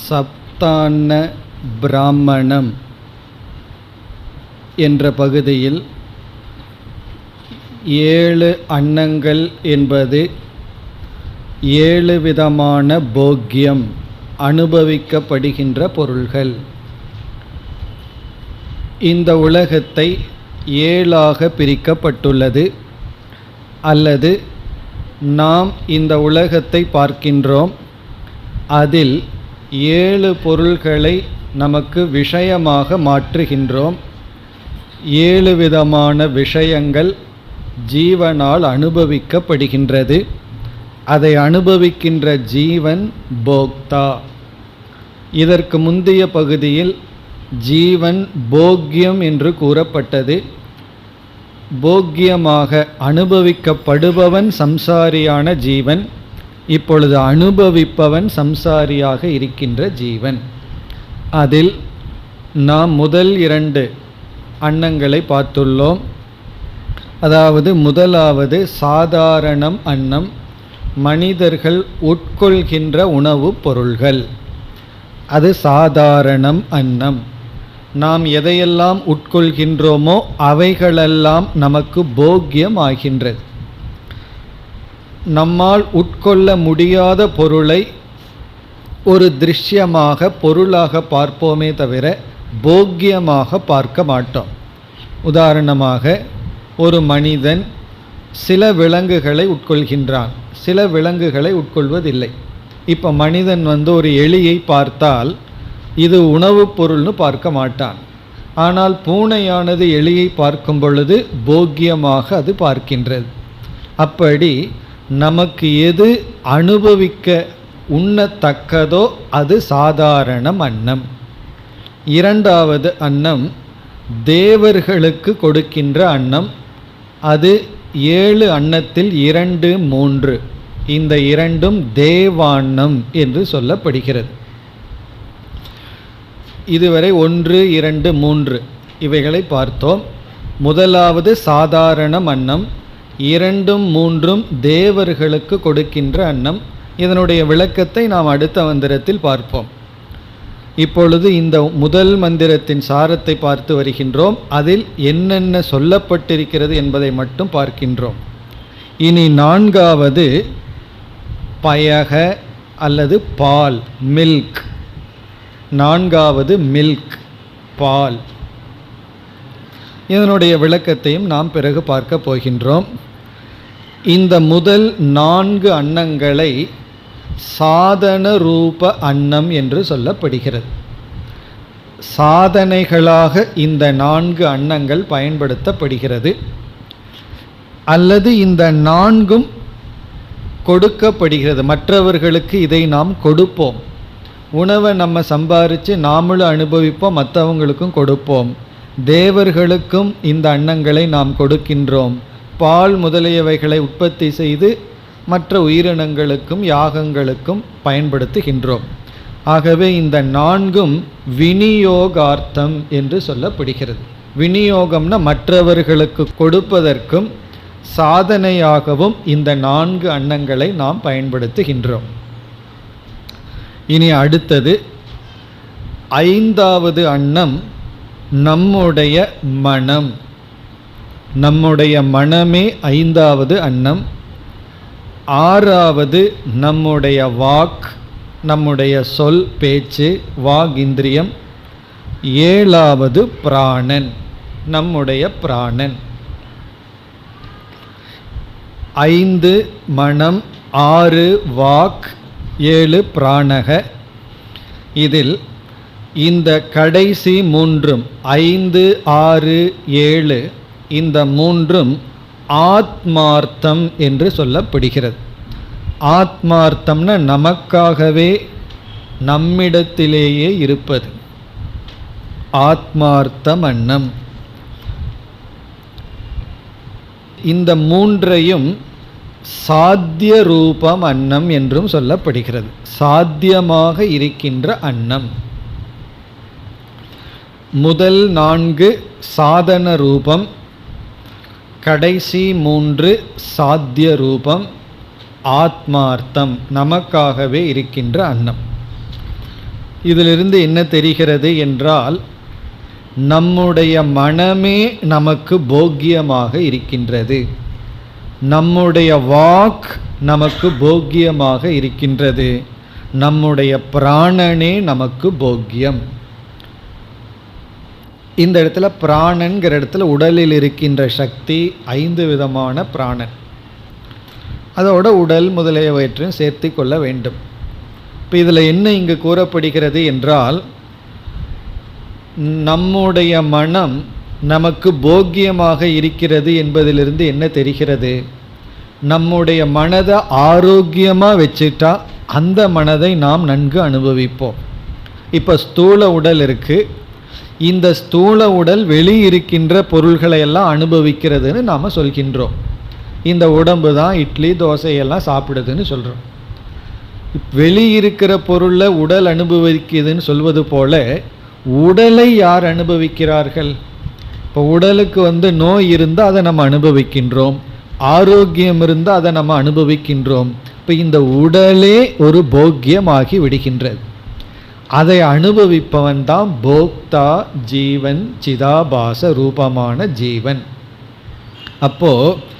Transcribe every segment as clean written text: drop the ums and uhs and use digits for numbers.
சப்தான்ன பிராமணம் என்ற பகுதியில் 7 அன்னங்கள் என்பது 7 விதமான போக்யம் அனுபவிக்கப்படுகின்ற பொருள்கள். இந்த உலகத்தை 7ஆக பிரிக்கப்பட்டுள்ளது. அல்லது நாம் இந்த உலகத்தை பார்க்கின்றோம். அதில் 7 பொருள்களை நமக்கு விஷயமாக மாற்றுகின்றோம். 7 விதமான விஷயங்கள் ஜீவனால் அனுபவிக்கப்படுகின்றது. அதை அனுபவிக்கின்ற ஜீவன் போக்தா. இதற்கு முந்தைய பகுதியில் ஜீவன் போக்யம் என்று கூறப்பட்டது. போக்யமாக அனுபவிக்கப்படுபவன் சம்சாரியான ஜீவன். இப்பொழுது அனுபவிப்பவன் சம்சாரியாக இருக்கின்ற ஜீவன். அதில் நாம் முதல் 2 அன்னங்களை பார்த்துள்ளோம். அதாவது முதலாவது சாதாரணம் அன்னம், மனிதர்கள் உட்கொள்கின்ற உணவுப் பொருள்கள். அது சாதாரணம் அன்னம். நாம் எதையெல்லாம் உட்கொள்கின்றோமோ அவைகளெல்லாம் நமக்கு போக்யம் ஆகின்றது. நம்மால் உட்கொள்ள முடியாத பொருளை ஒரு திருஷ்யமாக பொருளாக பார்ப்போமே தவிர போக்யமாக பார்க்க மாட்டோம். உதாரணமாக ஒரு மனிதன் சில விலங்குகளை உட்கொள்கின்றான், சில விலங்குகளை உட்கொள்வதில்லை. இப்போ மனிதன் ஒரு எலியை பார்த்தால் இது உணவுப் பொருள்னு பார்க்க மாட்டான். ஆனால் பூனையானது எலியை பார்க்கும் பொழுது போக்யமாக அது பார்க்கின்றது. அப்படி நமக்கு எது அனுபவிக்க உண்ணத்தக்கதோ அது சாதாரணம் அன்னம். 2வது அன்னம் தேவர்களுக்கு கொடுக்கின்ற அன்னம். அது 7 அன்னத்தில் 2, 3. இந்த 2ம் தேவான்னம் என்று சொல்லப்படுகிறது. இதுவரை 1, 2, 3 இவைகளை பார்த்தோம். முதலாவது சாதாரணம் அன்னம், 2, 3 தேவர்களுக்கு கொடுக்கின்ற அன்னம். இதனுடைய விளக்கத்தை நாம் அடுத்த மந்திரத்தில் பார்ப்போம். இப்பொழுது இந்த முதல் மந்திரத்தின் சாரத்தை பார்த்து வருகின்றோம். அதில் என்னென்ன சொல்லப்பட்டிருக்கிறது என்பதை மட்டும் பார்க்கின்றோம். இனி 4வது பயக அல்லது பால், மில்க். 4வது மில்க், பால். இதனுடைய விளக்கத்தையும் நாம் பிறகு பார்க்க போகின்றோம். இந்த முதல் 4 அன்னங்களை சாதன ரூப அன்னம் என்று சொல்லப்படுகிறது. சாதனைகளாக இந்த 4 அன்னங்கள் பயன்படுத்தப்படுகிறது. அல்லது இந்த 4ம் கொடுக்கப்படுகிறது. மற்றவர்களுக்கு இதை நாம் கொடுப்போம். உணவை நம்ம சம்பாரித்து நாமளும் அனுபவிப்போம், மற்றவங்களுக்கும் கொடுப்போம். தேவர்களுக்கும் இந்த அன்னங்களை நாம் கொடுக்கின்றோம். பால் முதலியவைகளை உற்பத்தி செய்து மற்ற உயிரினங்களுக்கும் யாகங்களுக்கும் பயன்படுத்துகின்றோம். ஆகவே இந்த 4ம் விநியோகார்த்தம் என்று சொல்லப்படுகிறது. விநியோகம்னா மற்றவர்களுக்கு கொடுப்பதற்கும் சாதனையாகவும் இந்த 4 அன்னங்களை நாம் பயன்படுத்துகின்றோம். இனி அடுத்தது 5வது அன்னம் நம்முடைய மனம். நம்முடைய மனமே 5வது அன்னம். 6வது நம்முடைய வாக், நம்முடைய சொல், பேச்சு, வாக் இந்திரியம். 7வது பிராணன், நம்முடைய பிராணன். 5 மனம், 6 வாக், 7 பிராணக. இதில் இந்த கடைசி 3ம் 5, 6, 7 இந்த 3ம் ஆத்மார்த்தம் என்று சொல்லப்படுகிறது. ஆத்மார்த்தம்னா நமக்காகவே நம்மிடத்திலேயே இருப்பது. ஆத்மார்த்தம் அன்னம். இந்த 3ஐயும் சாத்திய ரூபம் அன்னம் என்றும் சொல்லப்படுகிறது. சாத்தியமாக இருக்கின்ற அன்னம். முதல் 4 சாதன ரூபம், கடைசி 3 சாத்திய ரூபம், ஆத்மார்த்தம் நமக்காகவே இருக்கின்ற அன்னம். இதிலிருந்து என்ன தெரிகிறது என்றால், நம்முடைய மனமே நமக்கு போக்கியமாக இருக்கின்றது, நம்முடைய வாக் நமக்கு போக்கியமாக இருக்கின்றது, நம்முடைய பிராணனே நமக்கு போக்கியம். இந்த இடத்துல பிராணன்கிற இடத்துல உடலில் இருக்கின்ற சக்தி 5 விதமான பிராணன், அதோட உடல் முதலியவற்றையும் சேர்த்து கொள்ள வேண்டும். இப்போ இதில் என்ன இங்கு கூறப்படுகிறது என்றால், நம்முடைய மனம் நமக்கு போக்கியமாக இருக்கிறது என்பதிலிருந்து என்ன தெரிகிறது, நம்முடைய மனதை ஆரோக்கியமாக வச்சுட்டா அந்த மனதை நாம் நன்கு அனுபவிப்போம். இப்போ ஸ்தூல உடல் இருக்குது, இந்த ஸ்தூல உடல் வெளியிருக்கின்ற பொருள்களை எல்லாம் அனுபவிக்கிறதுன்னு நாம் சொல்கின்றோம். இந்த உடம்பு தான் இட்லி தோசையெல்லாம் சாப்பிடுதுன்னு சொல்கிறோம். வெளியிருக்கிற பொருளை உடல் அனுபவிக்குதுன்னு சொல்வது போல உடலை யார் அனுபவிக்கிறார்கள்? இப்போ உடலுக்கு நோய் இருந்தால் அதை நம்ம அனுபவிக்கின்றோம், ஆரோக்கியம் இருந்தால் அதை நம்ம அனுபவிக்கின்றோம். இப்போ இந்த உடலே ஒரு போக்கியமாகி விடுகின்றது. அதை அனுபவிப்பவன் தான் போக்தா ஜீவன், சிதாபாச ரூபமான ஜீவன். அப்போது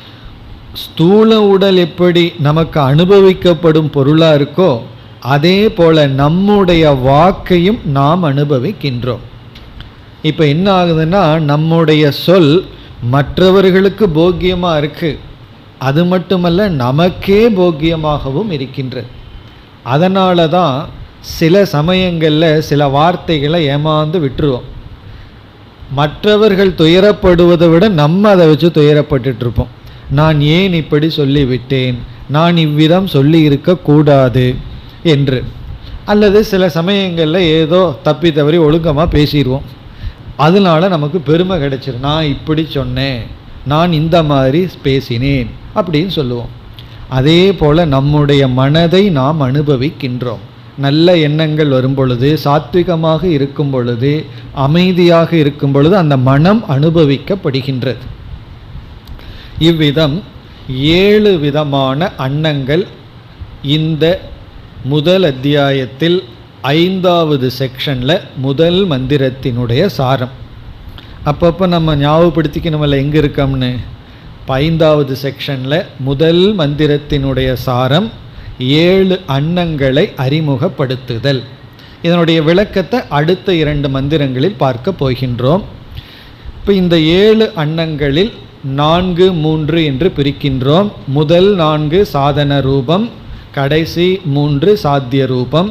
ஸ்தூல உடல் எப்படி நமக்கு அனுபவிக்கப்படும் பொருளாக இருக்கோ, அதே போல் நம்முடைய வாக்கையும் நாம் அனுபவிக்கின்றோம். இப்போ என்ன ஆகுதுன்னா, நம்முடைய சொல் மற்றவர்களுக்கு போக்கியமாக இருக்குது, அது மட்டுமல்ல நமக்கே போக்கியமாகவும் இருக்கின்றது. அதனால தான் சில சமயங்களில் சில வார்த்தைகளை ஏமாந்து விட்டுருவோம். மற்றவர்கள் துயரப்படுவதை விட நம்ம அதை வச்சு துயரப்பட்டுருப்போம். நான் ஏன் இப்படி சொல்லிவிட்டேன், நான் இவ்விதம் சொல்லி இருக்கக்கூடாது என்று. அல்லது சில சமயங்களில் ஏதோ தப்பி தவறி ஒழுக்கமாக பேசிடுவோம், அதனால நமக்கு பெருமை கிடைச்சிடும். நான் இப்படி சொன்னேன், நான் இந்த மாதிரி பேசினேன் அப்படின்னு சொல்லுவோம். அதே போல் நம்முடைய மனதை நாம் அனுபவிக்கின்றோம். நல்ல எண்ணங்கள் வரும் பொழுது, சாத்விகமாக இருக்கும் பொழுது, அமைதியாக இருக்கும் பொழுது அந்த மனம் அனுபவிக்கப்படுகின்றது. இவ்விதம் 7 விதமான அன்னங்கள் இந்த முதல் அத்தியாயத்தில் 5வது செக்ஷனில் முதல் மந்திரத்தினுடைய சாரம். அப்பப்போ நம்ம ஞாபகப்படுத்திக்கணுமில்ல எங்கே இருக்கோம்னு. 5வது செக்ஷனில் முதல் மந்திரத்தினுடைய சாரம் 7 அன்னங்களை அறிமுகப்படுத்துதல். இதனுடைய விளக்கத்தை அடுத்த 2 மந்திரங்களில் பார்க்க போகின்றோம். இப்போ இந்த 7 அன்னங்களில் 4, 3 என்று பிரிக்கின்றோம். முதல் 4 சாதன ரூபம், கடைசி 3 சாத்திய ரூபம்.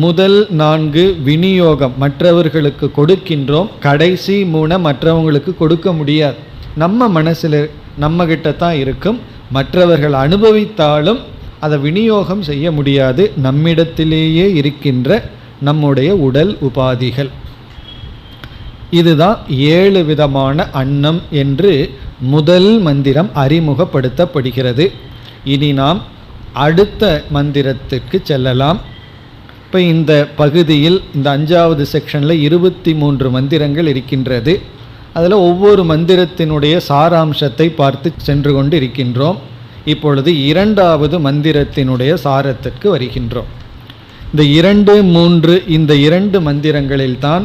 முதல் 4 விநியோகம், மற்றவர்களுக்கு கொடுக்கின்றோம். கடைசி 3 மற்றவங்களுக்கு கொடுக்க முடியாது, நம்ம மனசில் நம்மகிட்ட தான் இருக்கும். மற்றவர்கள் அனுபவித்தாலும் அதை விநியோகம் செய்ய முடியாது, நம்மிடத்திலேயே இருக்கின்ற நம்முடைய உடல் உபாதிகள். இதுதான் 7 விதமான அன்னம் என்று முதல் மந்திரம் அறிமுகப்படுத்தப்படுகிறது. இனி நாம் அடுத்த மந்திரத்திற்கு செல்லலாம். இப்போ இந்த பகுதியில் இந்த 5வது செக்ஷனில் 23 மந்திரங்கள் இருக்கின்றது. அதில் ஒவ்வொரு மந்திரத்தினுடைய சாராம்சத்தை பார்த்து சென்று கொண்டு இருக்கின்றோம். இப்பொழுது 2வது மந்திரத்தினுடைய சாரத்திற்கு வருகின்றோம். இந்த 2, 3 இந்த 2 மந்திரங்களில்தான்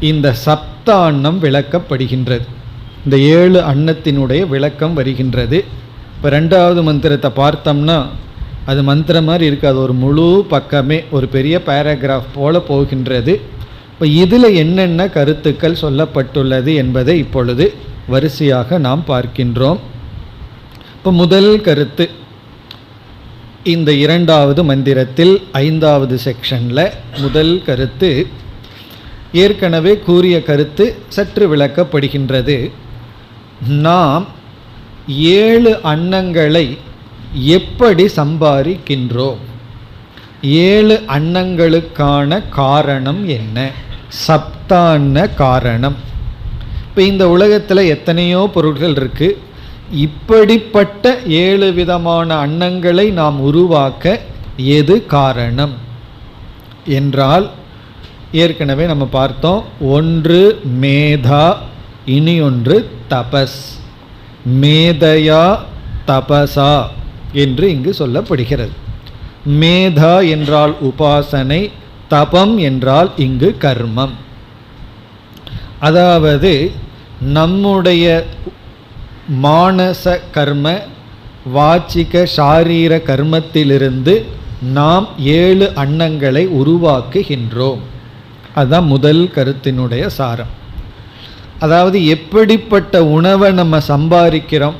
இந்த சப்த அன்னம் விளக்கப்படுகின்றது. இந்த 7 அன்னத்தினுடைய விளக்கம் வருகின்றது. இப்போ 2வது மந்திரத்தை பார்த்தோம்னா அது மந்திரம் மாதிரி இருக்காது, ஒரு முழு பக்கமே ஒரு பெரிய பேராகிராஃப் போல போகின்றது. இப்போ இதில் என்னென்ன கருத்துக்கள் சொல்லப்பட்டுள்ளது என்பதை இப்பொழுது வரிசையாக நாம் பார்க்கின்றோம். இப்போ முதல் கருத்து, இந்த 2வது மந்திரத்தில் 5வது செக்ஷனில் முதல் கருத்து ஏற்கனவே கூறிய கருத்து சற்று விளக்கப்படுகின்றது. நாம் 7 அன்னங்களை எப்படி சம்பாதிக்கின்றோம், 7 அன்னங்களுக்கான காரணம் என்ன, சப்தான்ன காரணம். இப்போ இந்த உலகத்தில் எத்தனையோ பொருட்கள் இருக்குது. இப்படிப்பட்ட 7 விதமான அன்னங்களை நாம் உருவாக்க எது காரணம் என்றால், ஏற்கனவே நம்ம பார்த்தோம், ஒன்று மேதா, இனி ஒன்று தபஸ். மேதையா தபசா என்று இங்கு சொல்லப்படுகிறது. மேதா என்றால் உபாசனை, தபம் என்றால் இங்கு கர்மம். அதாவது நம்முடைய மானச கர்ம, வாச்சிக, சாரீர கர்மத்திலிருந்து நாம் 7 அன்னங்களை உருவாக்குகின்றோம். அதுதான் முதல் கருத்தினுடைய சாரம். அதாவது எப்படிப்பட்ட உணவை நம்ம சம்பாதிக்கிறோம்,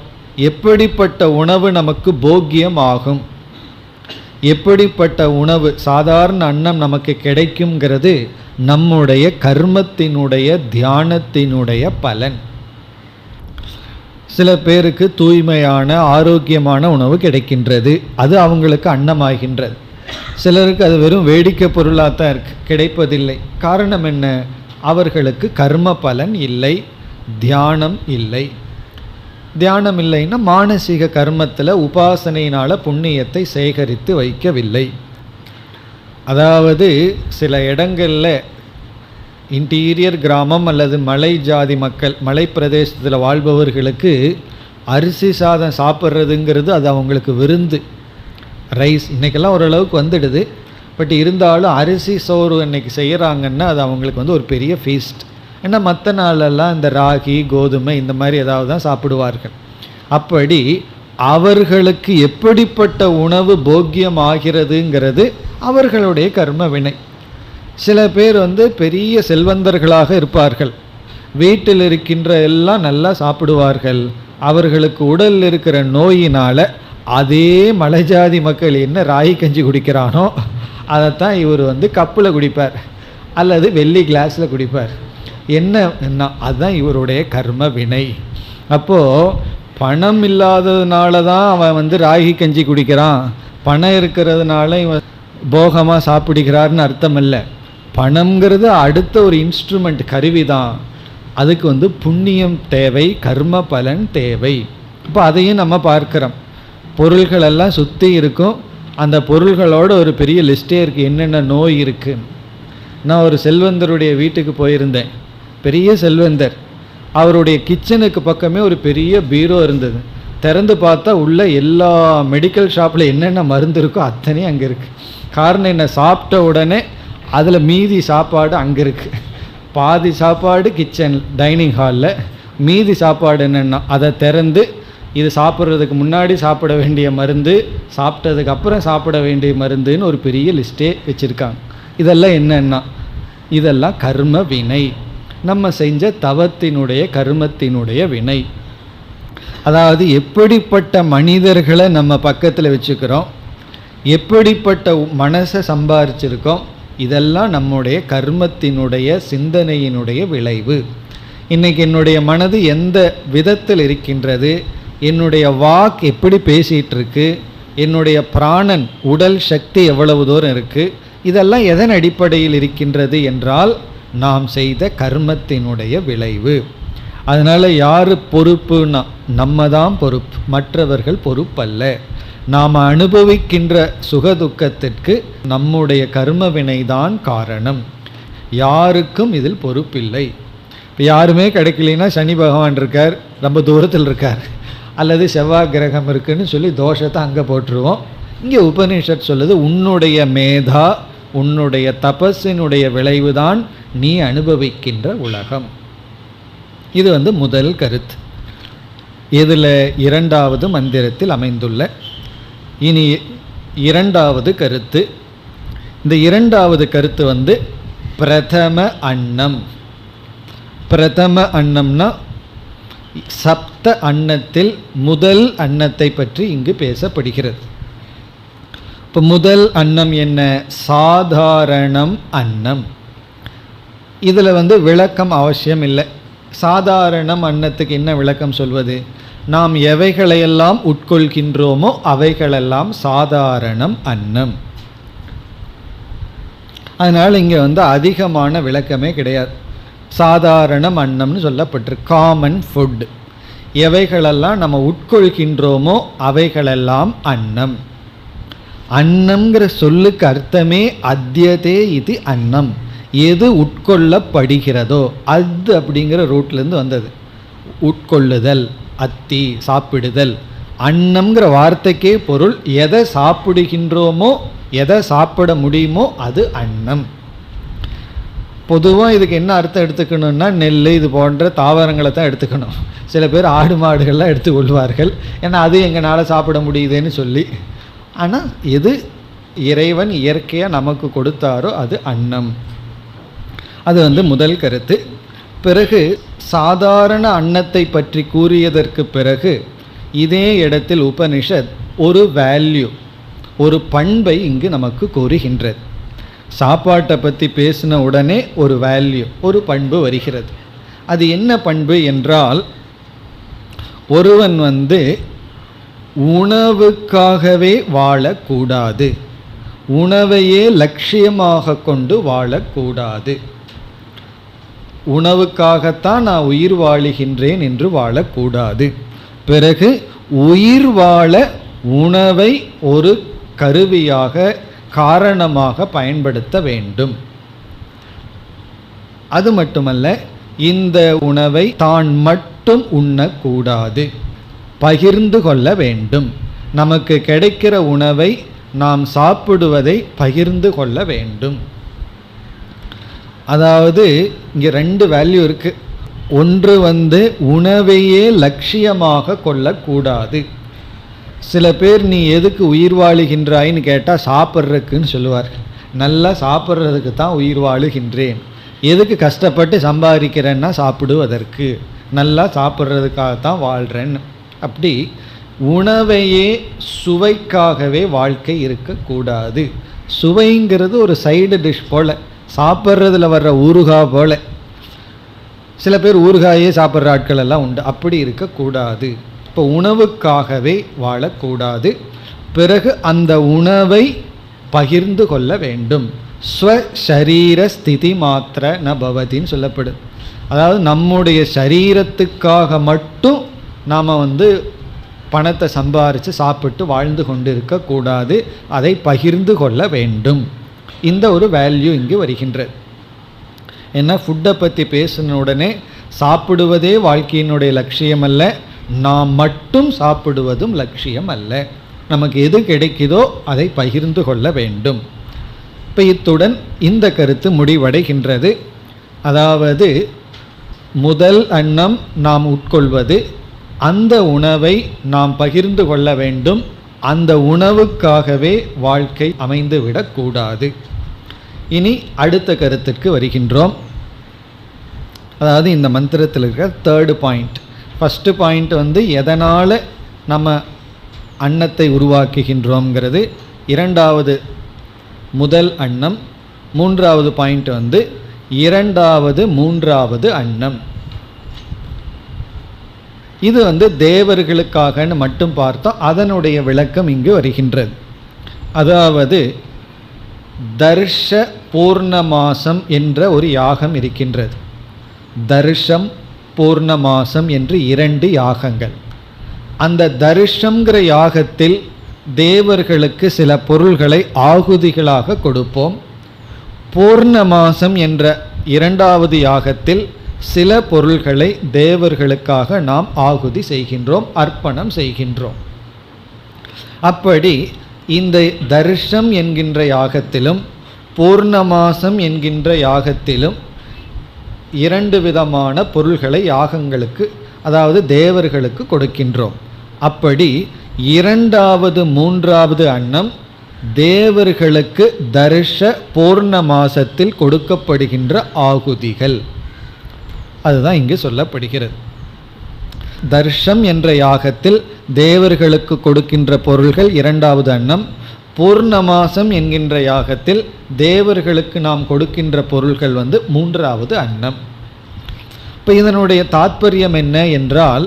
எப்படிப்பட்ட உணவு நமக்கு போக்கியம் ஆகும், எப்படிப்பட்ட உணவு, சாதாரண அன்னம் நமக்கு கிடைக்குங்கிறது நம்முடைய கர்மத்தினுடைய தியானத்தினுடைய பலன். சில பேருக்கு தூய்மையான ஆரோக்கியமான உணவு கிடைக்கின்றது, அது அவங்களுக்கு அன்னமாகின்றது. சிலருக்கு அது வெறும் வேடிக்கை பொருளாக தான் இருக்கு, கிடைப்பதில்லை. காரணம் என்ன? அவர்களுக்கு கர்ம பலன் இல்லை, தியானம் இல்லை. தியானம் இல்லைன்னா மானசீக கர்மத்தில் உபாசனையினால் புண்ணியத்தை சேகரித்து வைக்கவில்லை. அதாவது சில இடங்களில் இன்டீரியர் கிராமம் அல்லது மலை ஜாதி மக்கள், மலை பிரதேசத்தில் வாழ்பவர்களுக்கு அரிசி சாதம் சாப்பிட்றதுங்கிறது அது அவங்களுக்கு விருந்து. ரைஸ் இன்றைக்கெல்லாம் ஓரளவுக்கு வந்துடுது, பட் இருந்தாலும் அரிசி சோறு இன்றைக்கி செய்கிறாங்கன்னா அது அவங்களுக்கு ஒரு பெரிய ஃபீஸ்ட். ஏன்னா மற்ற நாளெல்லாம் இந்த ராகி, கோதுமை இந்த மாதிரி ஏதாவது தான் சாப்பிடுவார்கள். அப்படி அவர்களுக்கு எப்படிப்பட்ட உணவு போக்கியம் ஆகிறதுங்கிறது அவர்களுடைய கர்ம வினை. சில பேர் பெரிய செல்வந்தர்களாக இருப்பார்கள், வீட்டில் இருக்கின்ற எல்லாம் நல்லா சாப்பிடுவார்கள். அவர்களுக்கு உடலில் இருக்கிற நோயினால் அதே மலைஜாதி மக்கள் என்ன ராகி கஞ்சி குடிக்கிறானோ அதைத்தான் இவர் கப்பில் குடிப்பார் அல்லது வெள்ளி கிளாஸில் குடிப்பார். என்ன அதுதான் இவருடைய கர்ம வினை. அப்போது பணம் இல்லாததுனால தான் அவன் ராகி கஞ்சி குடிக்கிறான், பணம் இருக்கிறதுனால இவன் போகமாக சாப்பிடுகிறார்னு அர்த்தம் இல்லை. பணம்ங்கிறது அடுத்த ஒரு இன்ஸ்ட்ருமெண்ட், கருவி தான். அதுக்கு புண்ணியம் தேவை, கர்ம பலன் தேவை. இப்போ அதையும் நம்ம பார்க்குறோம். பொருள்களெல்லாம் சுற்றி இருக்கும், அந்த பொருள்களோட ஒரு பெரிய லிஸ்டே இருக்குது, என்னென்ன நோய் இருக்குது. நான் ஒரு செல்வந்தருடைய வீட்டுக்கு போயிருந்தேன், பெரிய செல்வந்தர். அவருடைய கிச்சனுக்கு பக்கமே ஒரு பெரிய பீரோ இருந்தது. திறந்து பார்த்தா உள்ள எல்லா மெடிக்கல் ஷாப்பில் என்னென்ன மருந்து இருக்கோ அத்தனையும் அங்கே இருக்குது. காரணம் என்ன? சாப்பிட்ட உடனே அதில் மீதி சாப்பாடு அங்கே இருக்குது. பாதி சாப்பாடு கிச்சன் டைனிங் ஹாலில், மீதி சாப்பாடு என்னென்னா அதை திறந்து இது சாப்பிட்றதுக்கு முன்னாடி சாப்பிட வேண்டிய மருந்து, சாப்பிட்டதுக்கு அப்புறம் சாப்பிட வேண்டிய மருந்துன்னு ஒரு பெரிய லிஸ்ட்டே வச்சுருக்காங்க. இதெல்லாம் என்னென்னா இதெல்லாம் கர்ம வினை, நம்ம செஞ்ச தவத்தினுடைய கர்மத்தினுடைய வினை. அதாவது எப்படிப்பட்ட மனிதர்களை நம்ம பக்கத்தில் வச்சுக்கிறோம், எப்படிப்பட்ட மனசை சம்பாரிச்சிருக்கோம், இதெல்லாம் நம்முடைய கர்மத்தினுடைய சிந்தனையினுடைய விளைவு. இன்றைக்கி என்னுடைய மனது எந்த விதத்தில் இருக்கின்றது, என்னுடைய வாக் எப்படி பேசிகிட்டு இருக்கு, என்னுடைய பிராணன் உடல் சக்தி எவ்வளவு தூரம் இருக்குது, இதெல்லாம் எதன் அடிப்படையில் இருக்கின்றது என்றால் நாம் செய்த கர்மத்தினுடைய விளைவு. அதனால் யார் பொறுப்புன்னா நம்ம தான் பொறுப்பு, மற்றவர்கள் பொறுப்பல்ல. நாம் அனுபவிக்கின்ற சுகதுக்கத்திற்கு நம்முடைய கர்ம வினைதான் காரணம், யாருக்கும் இதில் பொறுப்பில்லை. இப்போ யாருமே கிடைக்கலைன்னா சனி பகவான் இருக்கார், ரொம்ப தூரத்தில் இருக்கார், அல்லது செவ்வாய் கிரகம் இருக்குன்னு சொல்லி தோஷத்தை அங்கே போட்டுருவோம். இங்கே உபனிஷத் சொல்லுது, உன்னுடைய மேதா, உன்னுடைய தபஸினுடைய விளைவுதான் நீ அனுபவிக்கின்ற உலகம். இது முதல் கருத்து. இதில் இரண்டாவது மந்திரத்தில் அமைந்துள்ள. இனி இரண்டாவது கருத்து. இந்த இரண்டாவது கருத்து பிரதம அன்னம். பிரதம அன்னம்னா சப்த அன்னத்தில் முதல் அன்னத்தை பற்றி இங்கு பேசப்படுகிறது. இப்போ முதல் அன்னம் என்ன? சாதாரணம் அன்னம். இதில் விளக்கம் அவசியம் இல்லை. சாதாரணம் அன்னத்துக்கு என்ன விளக்கம் சொல்வது? நாம் எவைகளையெல்லாம் உட்கொள்கின்றோமோ அவைகளெல்லாம் சாதாரணம் அன்னம். அதனால் இங்கே அதிகமான விளக்கமே கிடையாது. சாதாரணம் அன்னம்னு சொல்லப்பட்டிருக்கு, காமன் ஃபுட். எவைகளெல்லாம் நம்ம உட்கொள்கின்றோமோ அவைகளெல்லாம் அன்னம். அன்னம்ங்கிற சொல்லுக்கு அர்த்தமே அத்தியதே இது அன்னம், எது உட்கொள்ளப்படுகிறதோ. அது அப்படிங்கிற ரூட்லேருந்து வந்தது. உட்கொள்ளுதல், அத்தி, சாப்பிடுதல். அன்னம்ங்கிற வார்த்தைக்கே பொருள் எதை சாப்பிடுகின்றோமோ, எதை சாப்பிட முடியுமோ அது அன்னம். பொதுவாக இதுக்கு என்ன அர்த்தம் எடுத்துக்கணும்னா, நெல் இது போன்ற தாவரங்களை தான் எடுத்துக்கணும். சில பேர் ஆடு மாடுகள்லாம் எடுத்துக்கொள்வார்கள், ஏன்னா அது எங்களால் சாப்பிட முடியுதுன்னு சொல்லி. ஆனால் எது இறைவன் இயற்கையாக நமக்கு கொடுத்தாரோ அது அன்னம். அது முதல் கருத்து. பிறகு சாதாரண அன்னத்தை பற்றி கூறியதற்கு பிறகு இதே இடத்தில் உபனிஷத் ஒரு வேல்யூ, ஒரு பண்பை இங்கு நமக்கு கூறுகின்றது. சாப்பாட்டை பற்றி பேசின உடனே ஒரு வேல்யூ, ஒரு பண்பு வருகிறது. அது என்ன பண்பு என்றால், ஒருவன் உணவுக்காகவே வாழக்கூடாது, உணவையே லட்சியமாக கொண்டு வாழக்கூடாது. உணவுக்காகத்தான் நான் உயிர் வாழுகின்றேன் என்று வாழக்கூடாது. பிறகு உயிர் வாழ உணவை ஒரு கருவியாக, காரணமாக பயன்படுத்த வேண்டும். அது மட்டுமல்ல, இந்த உணவை தான் மட்டும் உண்ணக்கூடாது, பகிர்ந்து கொள்ள வேண்டும். நமக்கு கிடைக்கிற உணவை நாம் சாப்பிடுவதை பகிர்ந்து கொள்ள வேண்டும். அதாவது இங்கே ரெண்டு வேல்யூ இருக்கு. ஒன்று உணவையே லட்சியமாக கொள்ளக்கூடாது. சில பேர் நீ எதுக்கு உயிர் வாழுகின்றாயின்னு கேட்டால் சாப்பிட்றதுக்குன்னு சொல்லுவார்கள். நல்லா சாப்பிட்றதுக்கு தான் உயிர் வாழுகின்றேன். எதுக்கு கஷ்டப்பட்டு சம்பாதிக்கிறேன்னா சாப்பிடுவதற்கு, நல்லா சாப்பிட்றதுக்காகத்தான் வாழ்கிறேன்னு. அப்படி உணவையே சுவைக்காகவே வாழ்க்கை இருக்கக்கூடாது. சுவைங்கிறது ஒரு சைடு டிஷ் போல், சாப்பிட்றதுல வர்ற ஊறுகாய் போல. சில பேர் ஊறுகாயே சாப்பிட்ற ஆட்கள் எல்லாம் உண்டு. அப்படி இருக்கக்கூடாது. இப்போ உணவுக்காகவே வாழக்கூடாது. பிறகு அந்த உணவை பகிர்ந்து கொள்ள வேண்டும். ஸ்வசரீர ஸ்திதி மாத்திர ந பவதின்னு சொல்லப்படும். அதாவது நம்முடைய சரீரத்துக்காக மட்டும் நாம் பணத்தை சம்பாரித்து சாப்பிட்டு வாழ்ந்து கொண்டு இருக்கக்கூடாது, அதை பகிர்ந்து கொள்ள வேண்டும். இந்த ஒரு வேல்யூ இங்கு வருகின்றது. ஏன்னா ஃபுட்டை பற்றி பேசின உடனே சாப்பிடுவதே வாழ்க்கையினுடைய லட்சியம் அல்ல, நாம் மட்டும் சாப்பிடுவதும் லட்சியம் அல்ல. நமக்கு எது கிடைக்குதோ அதை பகிர்ந்து கொள்ள வேண்டும். இப்போ இத்துடன் இந்த கருத்து முடிவடைகின்றது. அதாவது முதல் அன்னம் நாம் உட்கொள்வது, அந்த உணவை நாம் பகிர்ந்து கொள்ள வேண்டும். அந்த உணவுக்காகவே வாழ்க்கை அமைந்து விடக்கூடாது. இனி அடுத்த கருத்துக்கு வருகின்றோம். அதாவது இந்த மந்திரத்தில் இருக்கிற தேர்டு பாயிண்ட். ஃபஸ்ட்டு பாயிண்ட் எதனால் நம்ம அன்னத்தை உருவாக்குகின்றோங்கிறது. இரண்டாவது முதல் அன்னம். மூன்றாவது பாயிண்ட் இரண்டாவது மூன்றாவது அன்னம். இது தேவர்களுக்காகன்னு மட்டும் பார்த்தோம். அதனுடைய விளக்கம் இங்கு வருகின்றது. அதாவது தர்ஷ பூர்ணமாசம் என்ற ஒரு யாகம் இருக்கின்றது. தர்ஷம் பூர்ணமாசம் என்று 2 யாகங்கள். அந்த தர்ஷங்கிற யாகத்தில் தேவர்களுக்கு சில பொருள்களை ஆகுதிகளாக கொடுப்போம். பூர்ணமாசம் என்ற 2வது யாகத்தில் சில பொருள்களை தேவர்களுக்காக நாம் ஆகுதி செய்கின்றோம், அர்ப்பணம் செய்கின்றோம். அப்படி இந்த தர்ஷம் என்கின்ற யாகத்திலும் பூர்ணமாசம் என்கின்ற யாகத்திலும் 2 விதமான பொருள்களை யாகங்களுக்கு, அதாவது தேவர்களுக்கு கொடுக்கின்றோம். அப்படி இரண்டாவது மூன்றாவது அன்னம் தேவர்களுக்கு தர்ஷ பூர்ணமாசத்தில் கொடுக்கப்படுகின்ற ஆகுதிகள். அதுதான் இங்கு சொல்லப்படுகிறது. தர்ஷம் என்ற யாகத்தில் தேவர்களுக்கு கொடுக்கின்ற பொருள்கள் 2வது அன்னம். பூர்ணமாசம் என்கின்ற யாகத்தில் தேவர்களுக்கு நாம் கொடுக்கின்ற பொருள்கள் 3வது அன்னம். இப்போ இதனுடைய தாற்பயம் என்ன என்றால்,